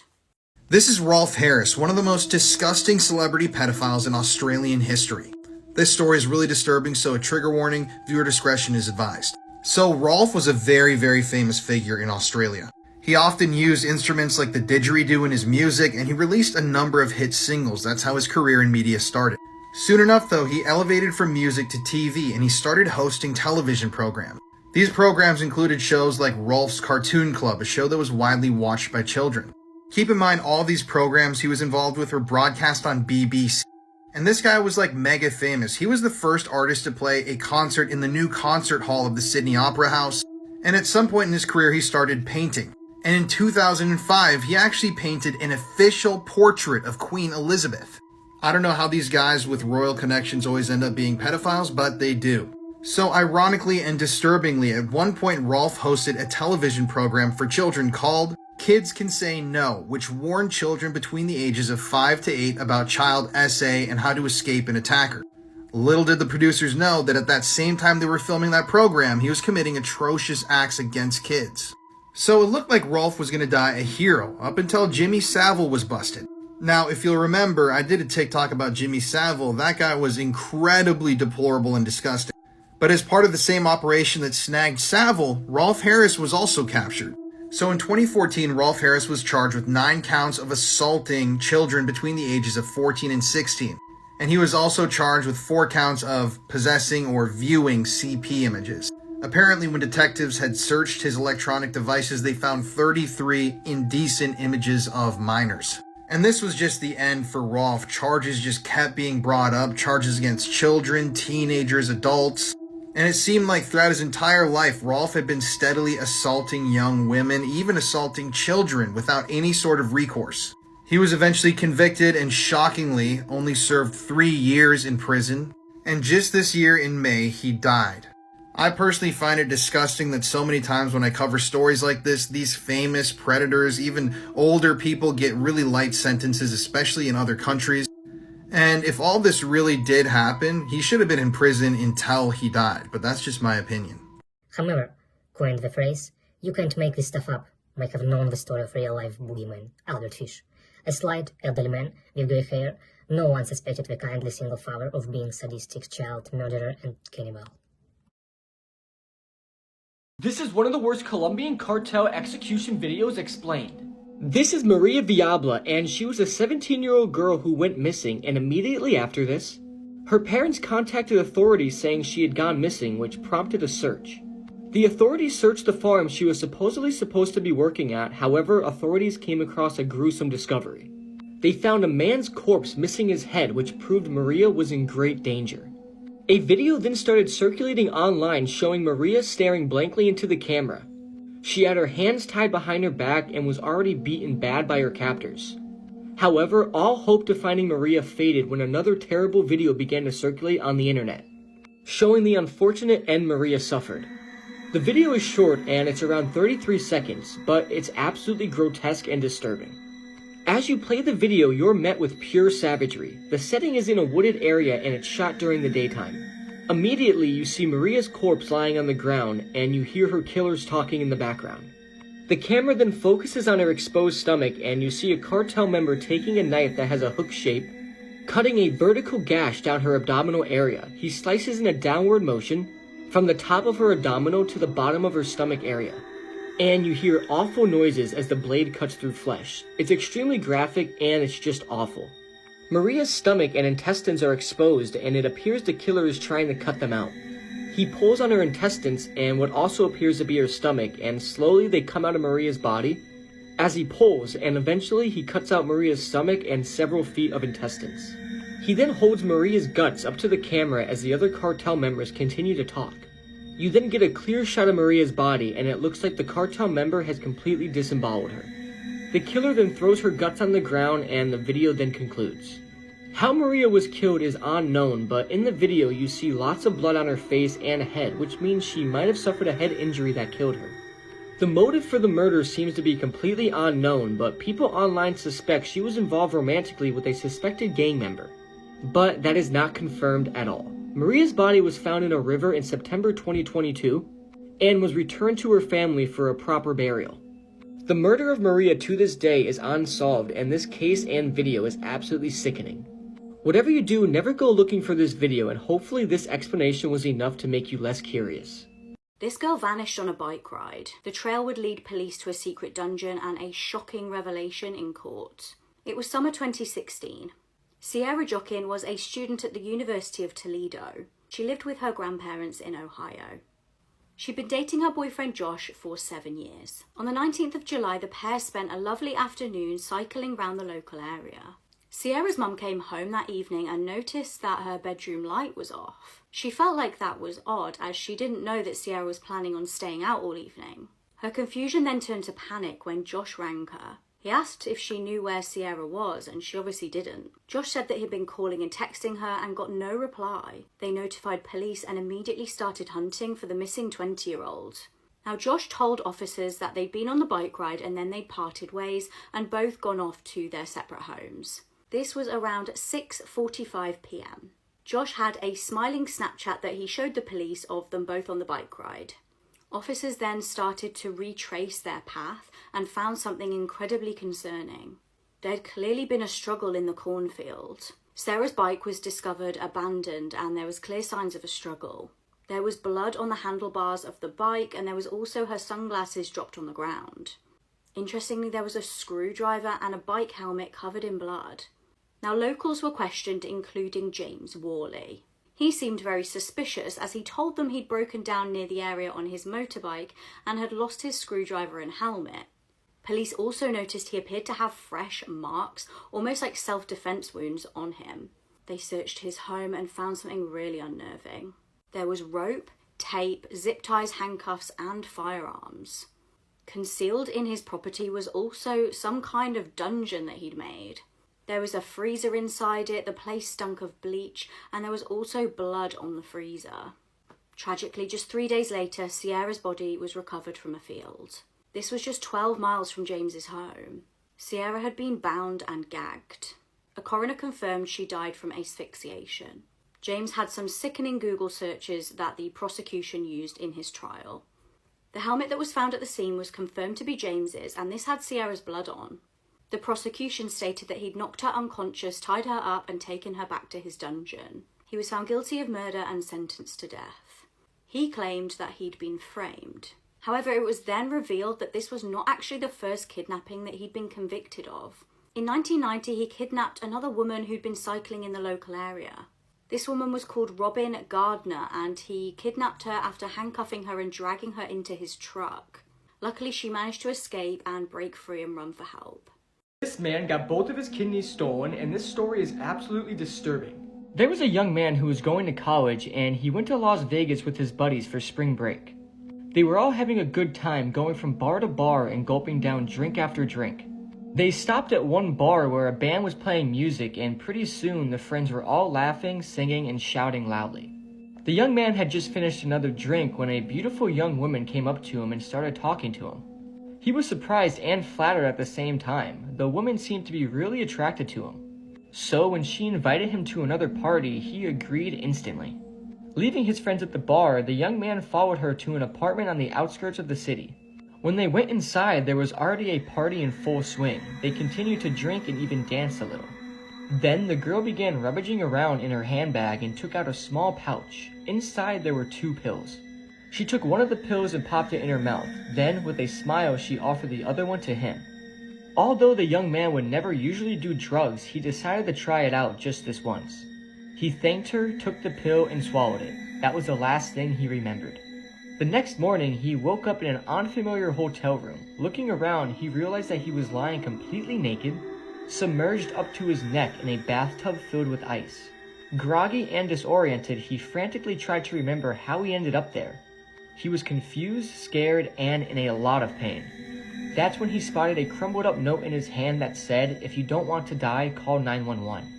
This is Rolf Harris, one of the most disgusting celebrity pedophiles in Australian history. This story is really disturbing, so a trigger warning, viewer discretion is advised. So Rolf was a very, very famous figure in Australia. He often used instruments like the didgeridoo in his music, and he released a number of hit singles. That's how his career in media started. Soon enough, though, he elevated from music to TV, and he started hosting television programs. These programs included shows like Rolf's Cartoon Club, a show that was widely watched by children. Keep in mind, all these programs he was involved with were broadcast on BBC. And this guy was like mega famous. He was the first artist to play a concert in the new concert hall of the Sydney Opera House. And at some point in his career, he started painting. And in 2005, he actually painted an official portrait of Queen Elizabeth. I don't know how these guys with royal connections always end up being pedophiles, but they do. So ironically and disturbingly, at one point, Rolf hosted a television program for children called Kids Can Say No, which warned children between the ages of 5 to 8 about child SA and how to escape an attacker. Little did the producers know that at that same time they were filming that program, he was committing atrocious acts against kids. So it looked like Rolf was going to die a hero, up until Jimmy Savile was busted. Now, if you'll remember, I did a TikTok about Jimmy Savile. That guy was incredibly deplorable and disgusting. But as part of the same operation that snagged Savile, Rolf Harris was also captured. So in 2014, Rolf Harris was charged with 9 counts of assaulting children between the ages of 14 and 16. And he was also charged with 4 counts of possessing or viewing CP images. Apparently, when detectives had searched his electronic devices, they found 33 indecent images of minors. And this was just the end for Rolf. Charges just kept being brought up, charges against children, teenagers, adults. And it seemed like throughout his entire life, Rolf had been steadily assaulting young women, even assaulting children without any sort of recourse. He was eventually convicted and shockingly only served 3 years in prison. And just this year in May, he died. I personally find it disgusting that so many times when I cover stories like this, these famous predators, even older people, get really light sentences, especially in other countries. And if all this really did happen, he should have been in prison until he died, but that's just my opinion. However, coined the phrase, "You can't make this stuff up," might have known the story of real-life boogeyman Albert Fish. A slight, elderly man with grey hair, no one suspected the kindly single father of being sadistic child murderer and cannibal. This is one of the worst Colombian cartel execution videos explained. This is Maria Viabla, and she was a 17-year-old girl who went missing, and immediately after this, her parents contacted authorities saying she had gone missing, which prompted a search. The authorities searched the farm she was supposedly supposed to be working at. However, authorities came across a gruesome discovery. They found a man's corpse missing his head, which proved Maria was in great danger. A video then started circulating online showing Maria staring blankly into the camera. She had her hands tied behind her back and was already beaten bad by her captors. However, all hope to finding Maria faded when another terrible video began to circulate on the internet, showing the unfortunate end Maria suffered. The video is short and it's around 33 seconds, but it's absolutely grotesque and disturbing. As you play the video, you're met with pure savagery. The setting is in a wooded area and it's shot during the daytime. Immediately, you see Maria's corpse lying on the ground and you hear her killers talking in the background. The camera then focuses on her exposed stomach and you see a cartel member taking a knife that has a hook shape, cutting a vertical gash down her abdominal area. He slices in a downward motion from the top of her abdominal to the bottom of her stomach area. And you hear awful noises as the blade cuts through flesh. It's extremely graphic and it's just awful. Maria's stomach and intestines are exposed and it appears the killer is trying to cut them out. He pulls on her intestines and what also appears to be her stomach, and slowly they come out of Maria's body as he pulls, and eventually he cuts out Maria's stomach and several feet of intestines. He then holds Maria's guts up to the camera as the other cartel members continue to talk. You then get a clear shot of Maria's body and it looks like the cartel member has completely disemboweled her. The killer then throws her guts on the ground and the video then concludes. How Maria was killed is unknown, but in the video you see lots of blood on her face and head, which means she might have suffered a head injury that killed her. The motive for the murder seems to be completely unknown, but people online suspect she was involved romantically with a suspected gang member. But that is not confirmed at all. Maria's body was found in a river in September 2022 and was returned to her family for a proper burial. The murder of Maria to this day is unsolved, and this case and video is absolutely sickening. Whatever you do, never go looking for this video, and hopefully this explanation was enough to make you less curious. This girl vanished on a bike ride. The trail would lead police to a secret dungeon and a shocking revelation in court. It was summer 2016. Sierra Joaquin was a student at the University of Toledo. She lived with her grandparents in Ohio. She'd been dating her boyfriend Josh for 7 years. On the 19th of July, the pair spent a lovely afternoon cycling around the local area. Sierra's mum came home that evening and noticed that her bedroom light was off. She felt like that was odd, as she didn't know that Sierra was planning on staying out all evening. Her confusion then turned to panic when Josh rang her. He asked if she knew where Sierra was, and she obviously didn't. Josh said that he'd been calling and texting her and got no reply. They notified police and immediately started hunting for the missing 20-year-old. Now, Josh told officers that they'd been on the bike ride and then they'd parted ways and both gone off to their separate homes. This was around 6:45 p.m. Josh had a smiling Snapchat that he showed the police of them both on the bike ride. Officers then started to retrace their path and found something incredibly concerning. There'd clearly been a struggle in the cornfield. Sarah's bike was discovered abandoned and there was clear signs of a struggle. There was blood on the handlebars of the bike and there was also her sunglasses dropped on the ground. Interestingly, there was a screwdriver and a bike helmet covered in blood. Now, locals were questioned, including James Worley. He seemed very suspicious as he told them he'd broken down near the area on his motorbike and had lost his screwdriver and helmet. Police also noticed he appeared to have fresh marks, almost like self-defense wounds, on him. They searched his home and found something really unnerving. There was rope, tape, zip ties, handcuffs, and firearms. Concealed in his property was also some kind of dungeon that he'd made. There was a freezer inside it, the place stunk of bleach, and there was also blood on the freezer. Tragically, just 3 days later, Sierra's body was recovered from a field. This was just 12 miles from James's home. Sierra had been bound and gagged. A coroner confirmed she died from asphyxiation. James had some sickening Google searches that the prosecution used in his trial. The helmet that was found at the scene was confirmed to be James's, and this had Sierra's blood on. The prosecution stated that he'd knocked her unconscious, tied her up, and taken her back to his dungeon. He was found guilty of murder and sentenced to death. He claimed that he'd been framed. However, it was then revealed that this was not actually the first kidnapping that he'd been convicted of. In 1990, he kidnapped another woman who'd been cycling in the local area. This woman was called Robin Gardner, and he kidnapped her after handcuffing her and dragging her into his truck. Luckily, she managed to escape and break free and run for help. This man got both of his kidneys stolen, and this story is absolutely disturbing. There was a young man who was going to college, and he went to Las Vegas with his buddies for spring break. They were all having a good time, going from bar to bar and gulping down drink after drink. They stopped at one bar where a band was playing music, and pretty soon the friends were all laughing, singing, and shouting loudly. The young man had just finished another drink when a beautiful young woman came up to him and started talking to him. He was surprised and flattered at the same time. The woman seemed to be really attracted to him. So when she invited him to another party, he agreed instantly. Leaving his friends at the bar, the young man followed her to an apartment on the outskirts of the city. When they went inside, there was already a party in full swing. They continued to drink and even dance a little. Then the girl began rummaging around in her handbag and took out a small pouch. Inside there were 2 pills. She took one of the pills and popped it in her mouth. Then, with a smile, she offered the other one to him. Although the young man would never usually do drugs, he decided to try it out just this once. He thanked her, took the pill, and swallowed it. That was the last thing he remembered. The next morning, he woke up in an unfamiliar hotel room. Looking around, he realized that he was lying completely naked, submerged up to his neck in a bathtub filled with ice. Groggy and disoriented, he frantically tried to remember how he ended up there. He was confused, scared, and in a lot of pain. That's when he spotted a crumbled up note in his hand that said, "If you don't want to die, call 911.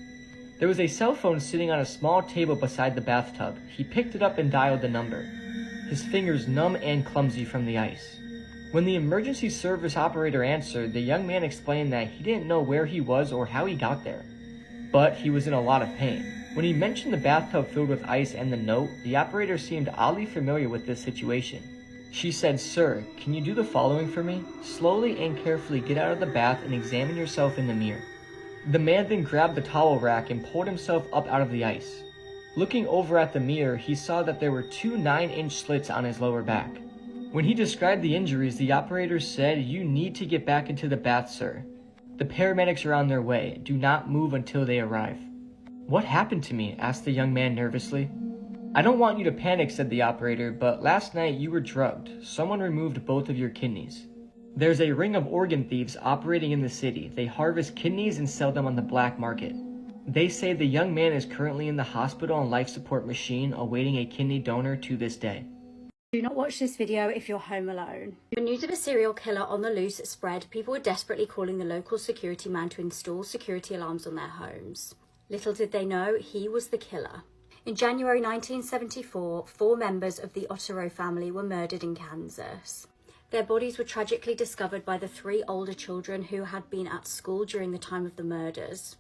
There was a cell phone sitting on a small table beside the bathtub. He picked it up and dialed the number, his fingers numb and clumsy from the ice. When the emergency service operator answered, the young man explained that he didn't know where he was or how he got there, but he was in a lot of pain. When he mentioned the bathtub filled with ice and the note, the operator seemed oddly familiar with this situation. She said, "Sir, can you do the following for me? Slowly and carefully get out of the bath and examine yourself in the mirror." The man then grabbed the towel rack and pulled himself up out of the ice. Looking over at the mirror, he saw that there were 2 9-inch slits on his lower back. When he described the injuries, the operator said, "You need to get back into the bath, sir. The paramedics are on their way. Do not move until they arrive." "What happened to me?" asked the young man nervously. "I don't want you to panic," said the operator, "but last night you were drugged. Someone removed both of your kidneys. There's a ring of organ thieves operating in the city. They harvest kidneys and sell them on the black market. They say the young man is currently in the hospital on life support machine awaiting a kidney donor to this day." Do not watch this video if you're home alone. When news of a serial killer on the loose spread, people were desperately calling the local security man to install security alarms on their homes. Little did they know, he was the killer. In January 1974, 4 members of the Otero family were murdered in Kansas. Their bodies were tragically discovered by the 3 older children who had been at school during the time of the murders.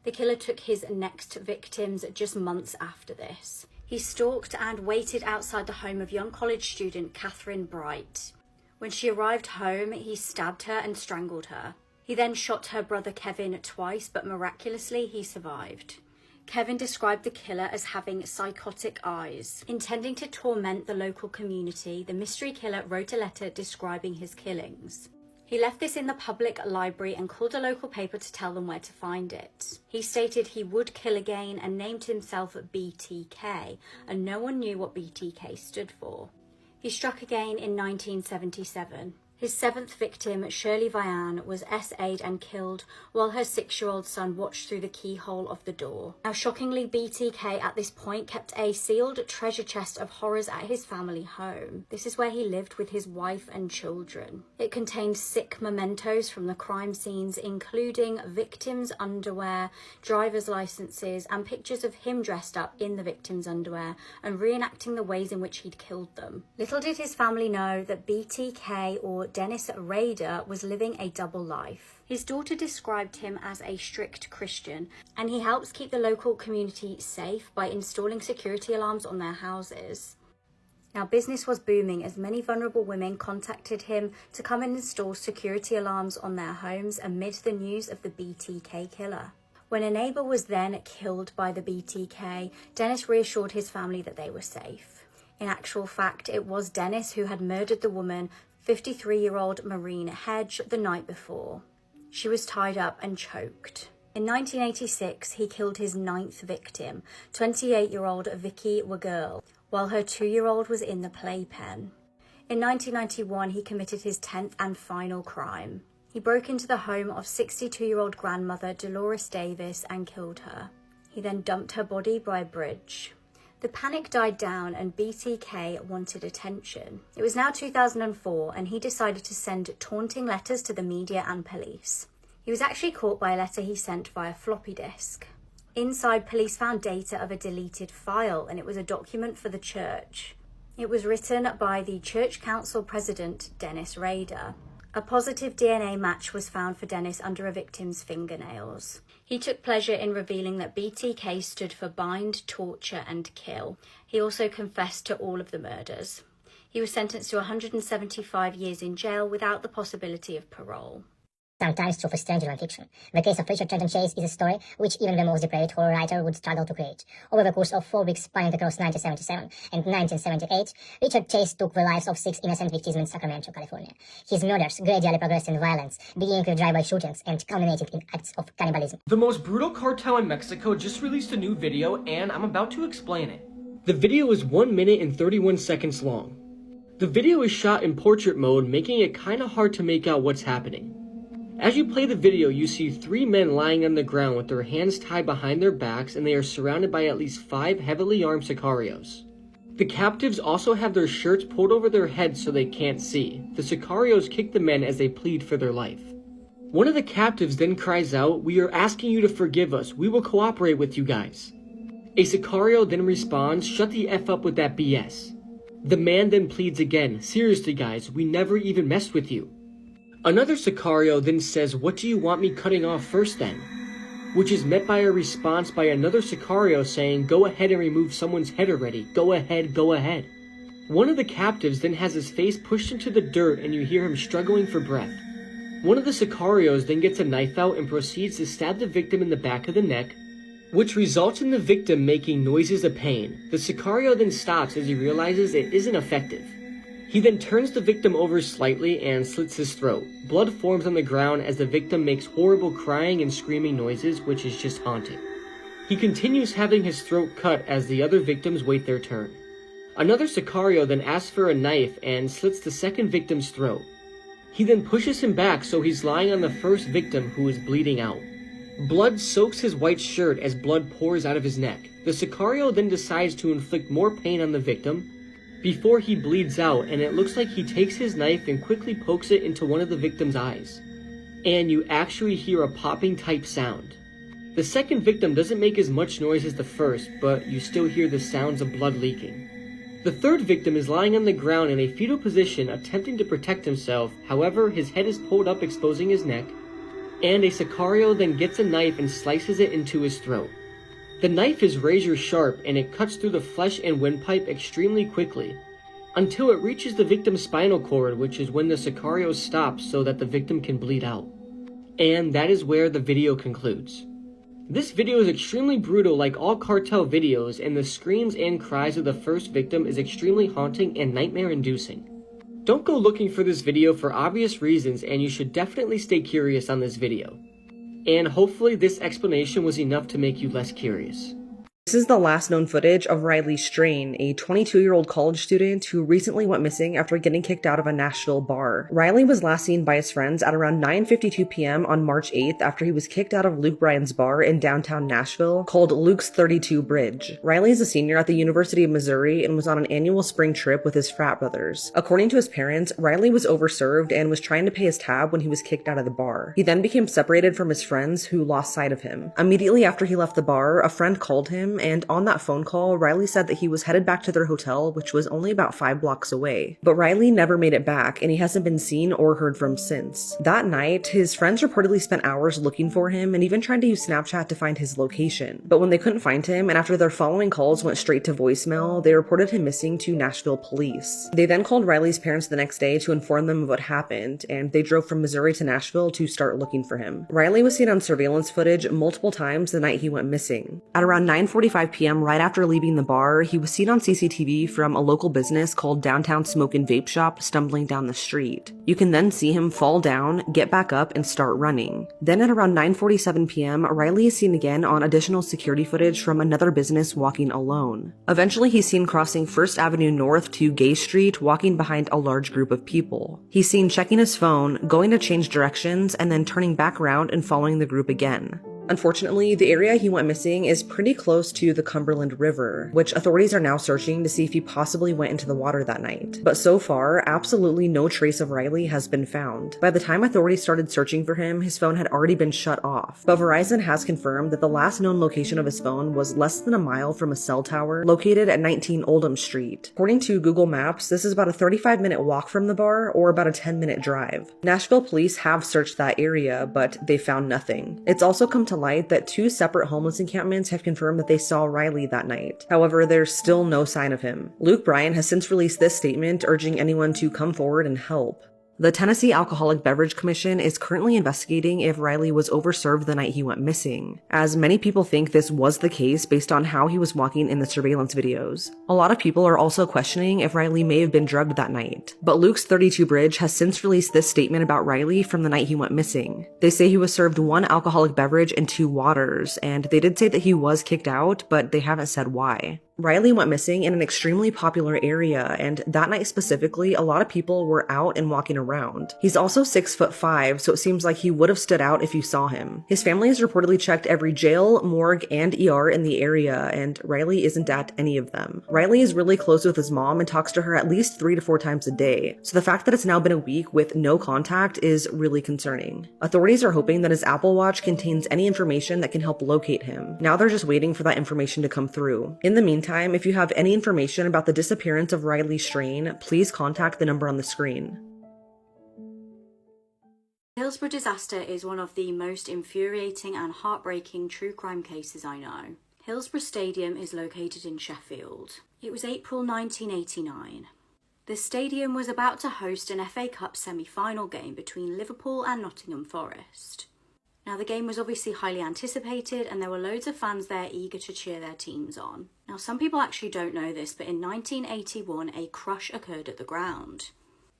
The killer took his next victims just months after this. He stalked and waited outside the home of young college student Catherine Bright. When she arrived home, he stabbed her and strangled her. He then shot her brother Kevin twice, but miraculously he survived. Kevin described the killer as having psychotic eyes. Intending to torment the local community, the mystery killer wrote a letter describing his killings. He left this in the public library and called a local paper to tell them where to find it. He stated he would kill again and named himself BTK, and no one knew what BTK stood for. He struck again in 1977. His 7th victim, Shirley Vian, was SA'd and killed while her 6-year-old son watched through the keyhole of the door. Now, shockingly, BTK at this point kept a sealed treasure chest of horrors at his family home. This is where he lived with his wife and children. It contained sick mementos from the crime scenes, including victims' underwear, driver's licenses, and pictures of him dressed up in the victims' underwear and reenacting the ways in which he'd killed them. Little did his family know that BTK, or Dennis Rader, was living a double life. His daughter described him as a strict Christian, and he helps keep the local community safe by installing security alarms on their houses. Now, business was booming as many vulnerable women contacted him to come and install security alarms on their homes amid the news of the BTK killer. When a neighbour was then killed by the BTK, Dennis reassured his family that they were safe. In actual fact, it was Dennis who had murdered the woman, 53-year-old Maureen Hedge, the night before. She was tied up and choked. In 1986, he killed his 9th victim, 28-year-old Vicky Wagirl, while her 2-year-old was in the playpen. In 1991, he committed his 10th and final crime. He broke into the home of 62-year-old grandmother Dolores Davis and killed her. He then dumped her body by a bridge. The panic died down and BTK wanted attention. It was now 2004 and he decided to send taunting letters to the media and police. He was actually caught by a letter he sent via floppy disk. Inside, police found data of a deleted file, and it was a document for the church. It was written by the church council president, Dennis Rader. A positive DNA match was found for Dennis under a victim's fingernails. He took pleasure in revealing that BTK stood for bind, torture, and kill. He also confessed to all of the murders. He was sentenced to 175 years in jail without the possibility of parole. Sometimes true for stranger than fiction. The case of Richard Trenton Chase is a story which even the most depraved horror writer would struggle to create. Over the course of 4 weeks spanning across 1977 and 1978, Richard Chase took the lives of 6 innocent victims in Sacramento, California. His murders gradually progressed in violence, beginning with drive-by shootings and culminating in acts of cannibalism. The most brutal cartel in Mexico just released a new video, and I'm about to explain it. The video is 1 minute and 31 seconds long. The video is shot in portrait mode, making it kinda hard to make out what's happening. As you play the video, you see 3 men lying on the ground with their hands tied behind their backs, and they are surrounded by at least 5 heavily armed sicarios. The captives also have their shirts pulled over their heads so they can't see. The sicarios kick the men as they plead for their life. One of the captives then cries out, "We are asking you to forgive us. We will cooperate with you guys." A sicario then responds, "Shut the F up with that BS." The man then pleads again, "Seriously guys, we never even messed with you." Another sicario then says, "What do you want me cutting off first then?" Which is met by a response by another sicario saying, "Go ahead and remove someone's head already. Go ahead, go ahead." One of the captives then has his face pushed into the dirt and you hear him struggling for breath. One of the sicarios then gets a knife out and proceeds to stab the victim in the back of the neck, which results in the victim making noises of pain. The sicario then stops as he realizes it isn't effective. He then turns the victim over slightly and slits his throat. Blood forms on the ground as the victim makes horrible crying and screaming noises, which is just haunting. He continues having his throat cut as the other victims wait their turn. Another sicario then asks for a knife and slits the second victim's throat. He then pushes him back so he's lying on the first victim who is bleeding out. Blood soaks his white shirt as blood pours out of his neck. The sicario then decides to inflict more pain on the victim before he bleeds out, and it looks like he takes his knife and quickly pokes it into one of the victim's eyes. And you actually hear a popping type sound. The second victim doesn't make as much noise as the first, but you still hear the sounds of blood leaking. The third victim is lying on the ground in a fetal position attempting to protect himself. However, his head is pulled up exposing his neck, and a sicario then gets a knife and slices it into his throat. The knife is razor sharp and it cuts through the flesh and windpipe extremely quickly until it reaches the victim's spinal cord, which is when the sicario stops so that the victim can bleed out. And that is where the video concludes. This video is extremely brutal like all cartel videos, and the screams and cries of the first victim is extremely haunting and nightmare-inducing. Don't go looking for this video for obvious reasons, and you should definitely stay curious on this video. And hopefully this explanation was enough to make you less curious. This is the last known footage of Riley Strain, a 22-year-old college student who recently went missing after getting kicked out of a Nashville bar. Riley was last seen by his friends at around 9:52 p.m. on March 8th after he was kicked out of Luke Bryan's bar in downtown Nashville called Luke's 32 Bridge. Riley is a senior at the University of Missouri and was on an annual spring trip with his frat brothers. According to his parents, Riley was overserved and was trying to pay his tab when he was kicked out of the bar. He then became separated from his friends who lost sight of him. Immediately after he left the bar, a friend called him him, and on that phone call, Riley said that he was headed back to their hotel, which was only about 5 blocks away. But Riley never made it back, and he hasn't been seen or heard from since. That night, his friends reportedly spent hours looking for him and even tried to use Snapchat to find his location. But when they couldn't find him, and after their following calls went straight to voicemail, they reported him missing to Nashville police. They then called Riley's parents the next day to inform them of what happened, and they drove from Missouri to Nashville to start looking for him. Riley was seen on surveillance footage multiple times the night he went missing. At around 9:45 p.m., right after leaving the bar, he was seen on CCTV from a local business called Downtown Smoke and Vape Shop stumbling down the street. You can then see him fall down, get back up, and start running. Then at around 9:47 p.m., Riley is seen again on additional security footage from another business walking alone. Eventually, he's seen crossing First Avenue North to Gay Street, walking behind a large group of people. He's seen checking his phone, going to change directions, and then turning back around and following the group again. Unfortunately, the area he went missing is pretty close to the Cumberland River, which authorities are now searching to see if he possibly went into the water that night. But so far, absolutely no trace of Riley has been found. By the time authorities started searching for him, his phone had already been shut off. But Verizon has confirmed that the last known location of his phone was less than a mile from a cell tower located at 19 Oldham Street. According to Google Maps, this is about a 35-minute walk from the bar or about a 10-minute drive. Nashville police have searched that area, but they found nothing. It's also come to light that 2 separate homeless encampments have confirmed that they saw Riley that night. However, there's still no sign of him. Luke Bryan has since released this statement urging anyone to come forward and help. The Tennessee Alcoholic Beverage Commission is currently investigating if Riley was overserved the night he went missing, as many people think this was the case based on how he was walking in the surveillance videos. A lot of people are also questioning if Riley may have been drugged that night, but Luke's 32 Bridge has since released this statement about Riley from the night he went missing. They say he was served 1 alcoholic beverage and 2 waters, and they did say that he was kicked out, but they haven't said why. Riley went missing in an extremely popular area, and that night specifically, a lot of people were out and walking around. He's also 6'5", so it seems like he would have stood out if you saw him. His family has reportedly checked every jail, morgue, and ER in the area, and Riley isn't at any of them. Riley is really close with his mom and talks to her at least 3 to 4 times a day, so the fact that it's now been a week with no contact is really concerning. Authorities are hoping that his Apple Watch contains any information that can help locate him. Now they're just waiting for that information to come through. In the meantime, if you have any information about the disappearance of Riley Strain, please contact the number on the screen. Hillsborough disaster is one of the most infuriating and heartbreaking true crime cases I know. Hillsborough Stadium is located in Sheffield. It was April 1989. The stadium was about to host an FA Cup semi-final game between Liverpool and Nottingham Forest. Now, the game was obviously highly anticipated and there were loads of fans there eager to cheer their teams on. Now, some people actually don't know this, but in 1981, a crush occurred at the ground.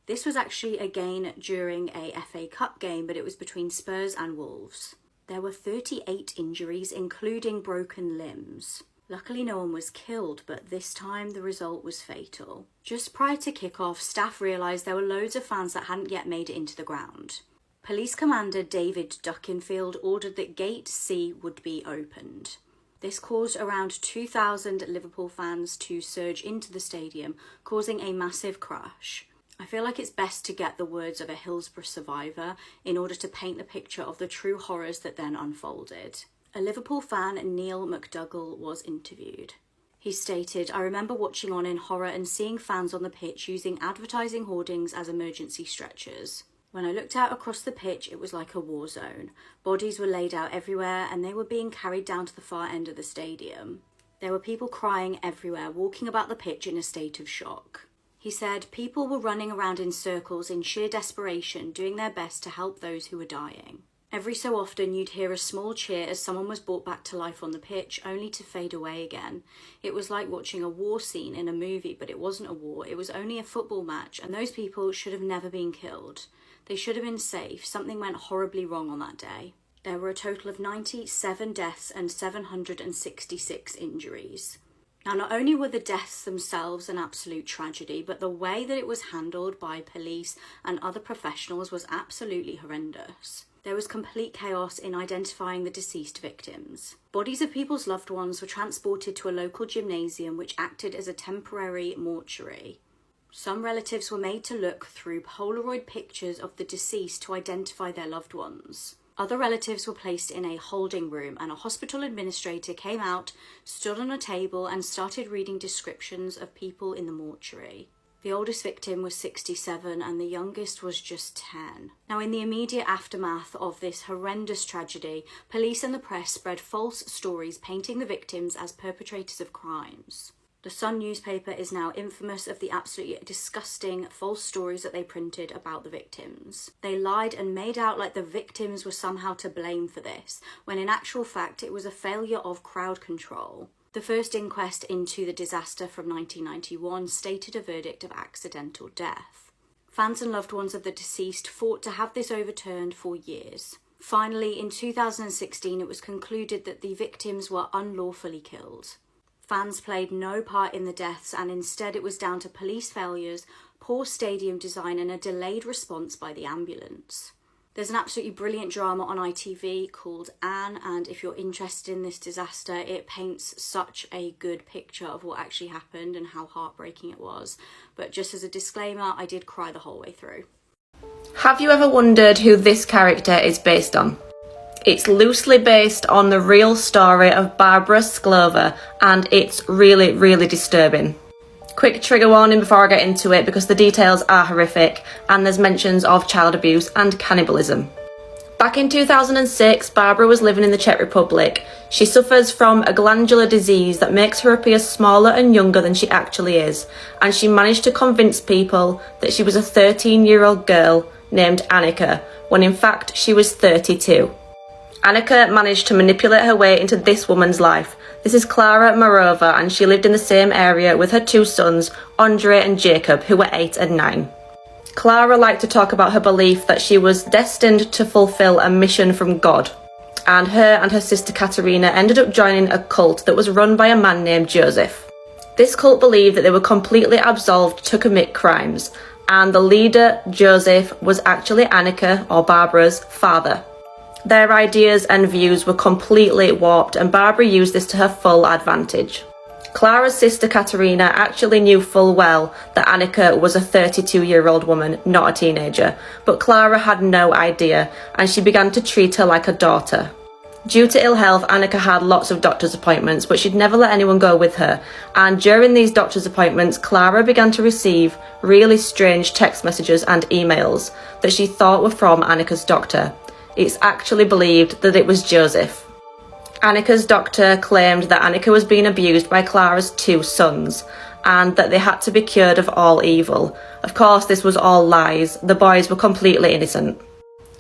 This was actually again during a FA Cup game, but it was between Spurs and Wolves. There were 38 injuries, including broken limbs. Luckily, no one was killed, but this time the result was fatal. Just prior to kickoff, staff realised there were loads of fans that hadn't yet made it into the ground. Police Commander David Duckenfield ordered that Gate C would be opened. This caused around 2,000 Liverpool fans to surge into the stadium, causing a massive crush. I feel like it's best to get the words of a Hillsborough survivor in order to paint the picture of the true horrors that then unfolded. A Liverpool fan, Neil McDougall, was interviewed. He stated, "I remember watching on in horror and seeing fans on the pitch using advertising hoardings as emergency stretchers. When I looked out across the pitch, it was like a war zone. Bodies were laid out everywhere and they were being carried down to the far end of the stadium. There were people crying everywhere, walking about the pitch in a state of shock." He said, "People were running around in circles in sheer desperation, doing their best to help those who were dying. Every so often you'd hear a small cheer as someone was brought back to life on the pitch, only to fade away again. It was like watching a war scene in a movie, but it wasn't a war, it was only a football match, and those people should have never been killed. They should have been safe. Something went horribly wrong on that day." There were a total of 97 deaths and 766 injuries. Now, not only were the deaths themselves an absolute tragedy, but the way that it was handled by police and other professionals was absolutely horrendous. There was complete chaos in identifying the deceased victims. Bodies of people's loved ones were transported to a local gymnasium which acted as a temporary mortuary. Some relatives were made to look through Polaroid pictures of the deceased to identify their loved ones. Other relatives were placed in a holding room, and a hospital administrator came out, stood on a table, and started reading descriptions of people in the mortuary. The oldest victim was 67 and the youngest was just 10. Now, in the immediate aftermath of this horrendous tragedy, police and the press spread false stories painting the victims as perpetrators of crimes. The Sun newspaper is now infamous of the absolutely disgusting false stories that they printed about the victims. They lied and made out like the victims were somehow to blame for this, when in actual fact it was a failure of crowd control. The first inquest into the disaster from 1991 stated a verdict of accidental death. Fans and loved ones of the deceased fought to have this overturned for years. Finally, in 2016, it was concluded that the victims were unlawfully killed. Fans played no part in the deaths, and instead it was down to police failures, poor stadium design, and a delayed response by the ambulance. There's an absolutely brilliant drama on ITV called Anne, and if you're interested in this disaster, it paints such a good picture of what actually happened and how heartbreaking it was. But just as a disclaimer, I did cry the whole way through. Have you ever wondered who this character is based on? It's loosely based on the real story of Barbara Sklova, and it's really, really disturbing. Quick trigger warning before I get into it, because the details are horrific and there's mentions of child abuse and cannibalism. Back in 2006, Barbara was living in the Czech Republic. She suffers from a glandular disease that makes her appear smaller and younger than she actually is, and she managed to convince people that she was a 13-year-old girl named Annika, when in fact she was 32. Annika managed to manipulate her way into this woman's life. This is Klara Marova, and she lived in the same area with her two sons, Andre and Jacob, who were 8 and 9. Klara liked to talk about her belief that she was destined to fulfill a mission from God, and her sister Katerina ended up joining a cult that was run by a man named Joseph. This cult believed that they were completely absolved to commit crimes, and the leader, Joseph, was actually Annika, or Barbara's, father. Their ideas and views were completely warped, and Barbara used this to her full advantage. Klara's sister Katerina actually knew full well that Annika was a 32-year-old woman, not a teenager, but Klara had no idea, and she began to treat her like a daughter. Due to ill health, Annika had lots of doctor's appointments, but she'd never let anyone go with her, and during these doctor's appointments, Klara began to receive really strange text messages and emails that she thought were from Annika's doctor. It's actually believed that it was Joseph. Annika's doctor claimed that Annika was being abused by Klara's two sons, and that they had to be cured of all evil. Of course, this was all lies. The boys were completely innocent.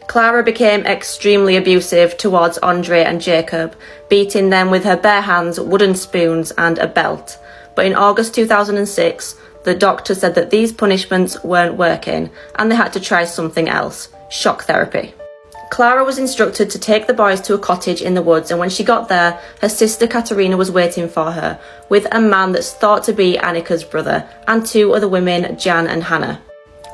Klara became extremely abusive towards Andre and Jacob, beating them with her bare hands, wooden spoons, and a belt. But in August 2006, the doctor said that these punishments weren't working, and they had to try something else: shock therapy. Klara was instructed to take the boys to a cottage in the woods, and when she got there, her sister Katerina was waiting for her, with a man that's thought to be Annika's brother, and two other women, Jan and Hannah.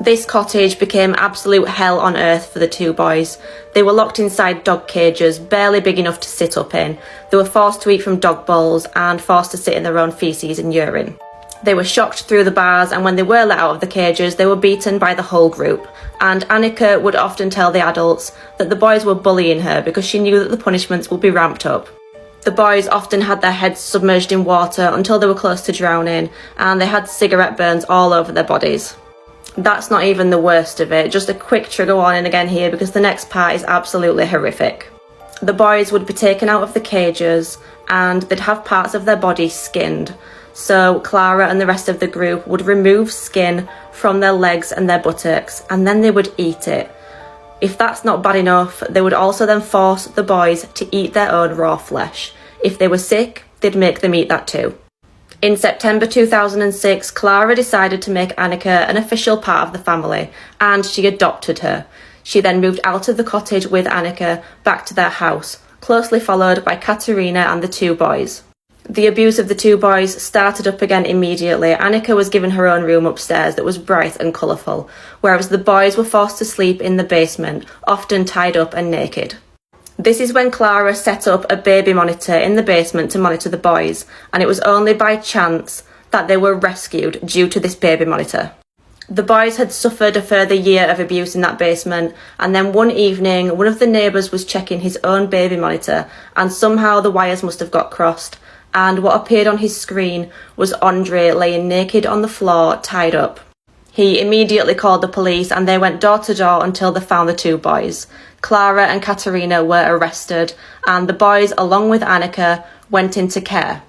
This cottage became absolute hell on earth for the two boys. They were locked inside dog cages, barely big enough to sit up in. They were forced to eat from dog bowls, and forced to sit in their own feces and urine. They were shocked through the bars, and when they were let out of the cages, they were beaten by the whole group. And Annika would often tell the adults that the boys were bullying her because she knew that the punishments would be ramped up. The boys often had their heads submerged in water until they were close to drowning, and they had cigarette burns all over their bodies. That's not even the worst of it. Just a quick trigger warning again here, because the next part is absolutely horrific. The boys would be taken out of the cages, and they'd have parts of their body skinned. So Klara and the rest of the group would remove skin from their legs and their buttocks, and then they would eat it. If that's not bad enough, they would also then force the boys to eat their own raw flesh. If they were sick, they'd make them eat that too. In September 2006, Klara decided to make Annika an official part of the family, and she adopted her. She then moved out of the cottage with Annika back to their house, closely followed by Katerina and the two boys. The abuse of the two boys started up again immediately. Annika was given her own room upstairs that was bright and colourful, whereas the boys were forced to sleep in the basement, often tied up and naked. This is when Klara set up a baby monitor in the basement to monitor the boys, and it was only by chance that they were rescued due to this baby monitor. The boys had suffered a further year of abuse in that basement, and then one evening, one of the neighbours was checking his own baby monitor, and somehow the wires must have got crossed, and what appeared on his screen was Andre laying naked on the floor, tied up. He immediately called the police, and they went door to door until they found the two boys. Clara and Katerina were arrested, and the boys, along with Annika, went into care.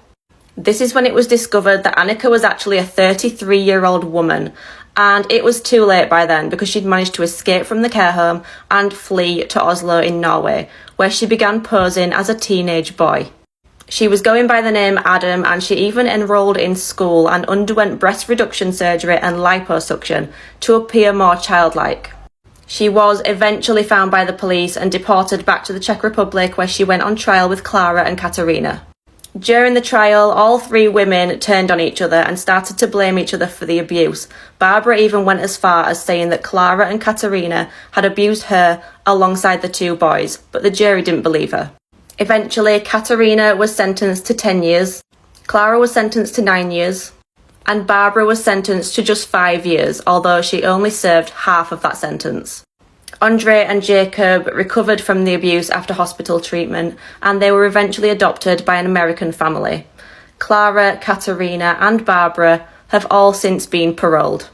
This is when it was discovered that Annika was actually a 33-year-old woman, and it was too late by then because she'd managed to escape from the care home and flee to Oslo in Norway, where she began posing as a teenage boy. She was going by the name Adam, and she even enrolled in school and underwent breast reduction surgery and liposuction to appear more childlike. She was eventually found by the police and deported back to the Czech Republic, where she went on trial with Clara and Katerina. During the trial, all three women turned on each other and started to blame each other for the abuse. Barbara even went as far as saying that Clara and Katerina had abused her alongside the two boys, but the jury didn't believe her. Eventually, Katerina was sentenced to 10 years, Clara was sentenced to 9 years, and Barbara was sentenced to just 5 years, although she only served half of that sentence. Andre and Jacob recovered from the abuse after hospital treatment, and they were eventually adopted by an American family. Clara, Katerina, and Barbara have all since been paroled.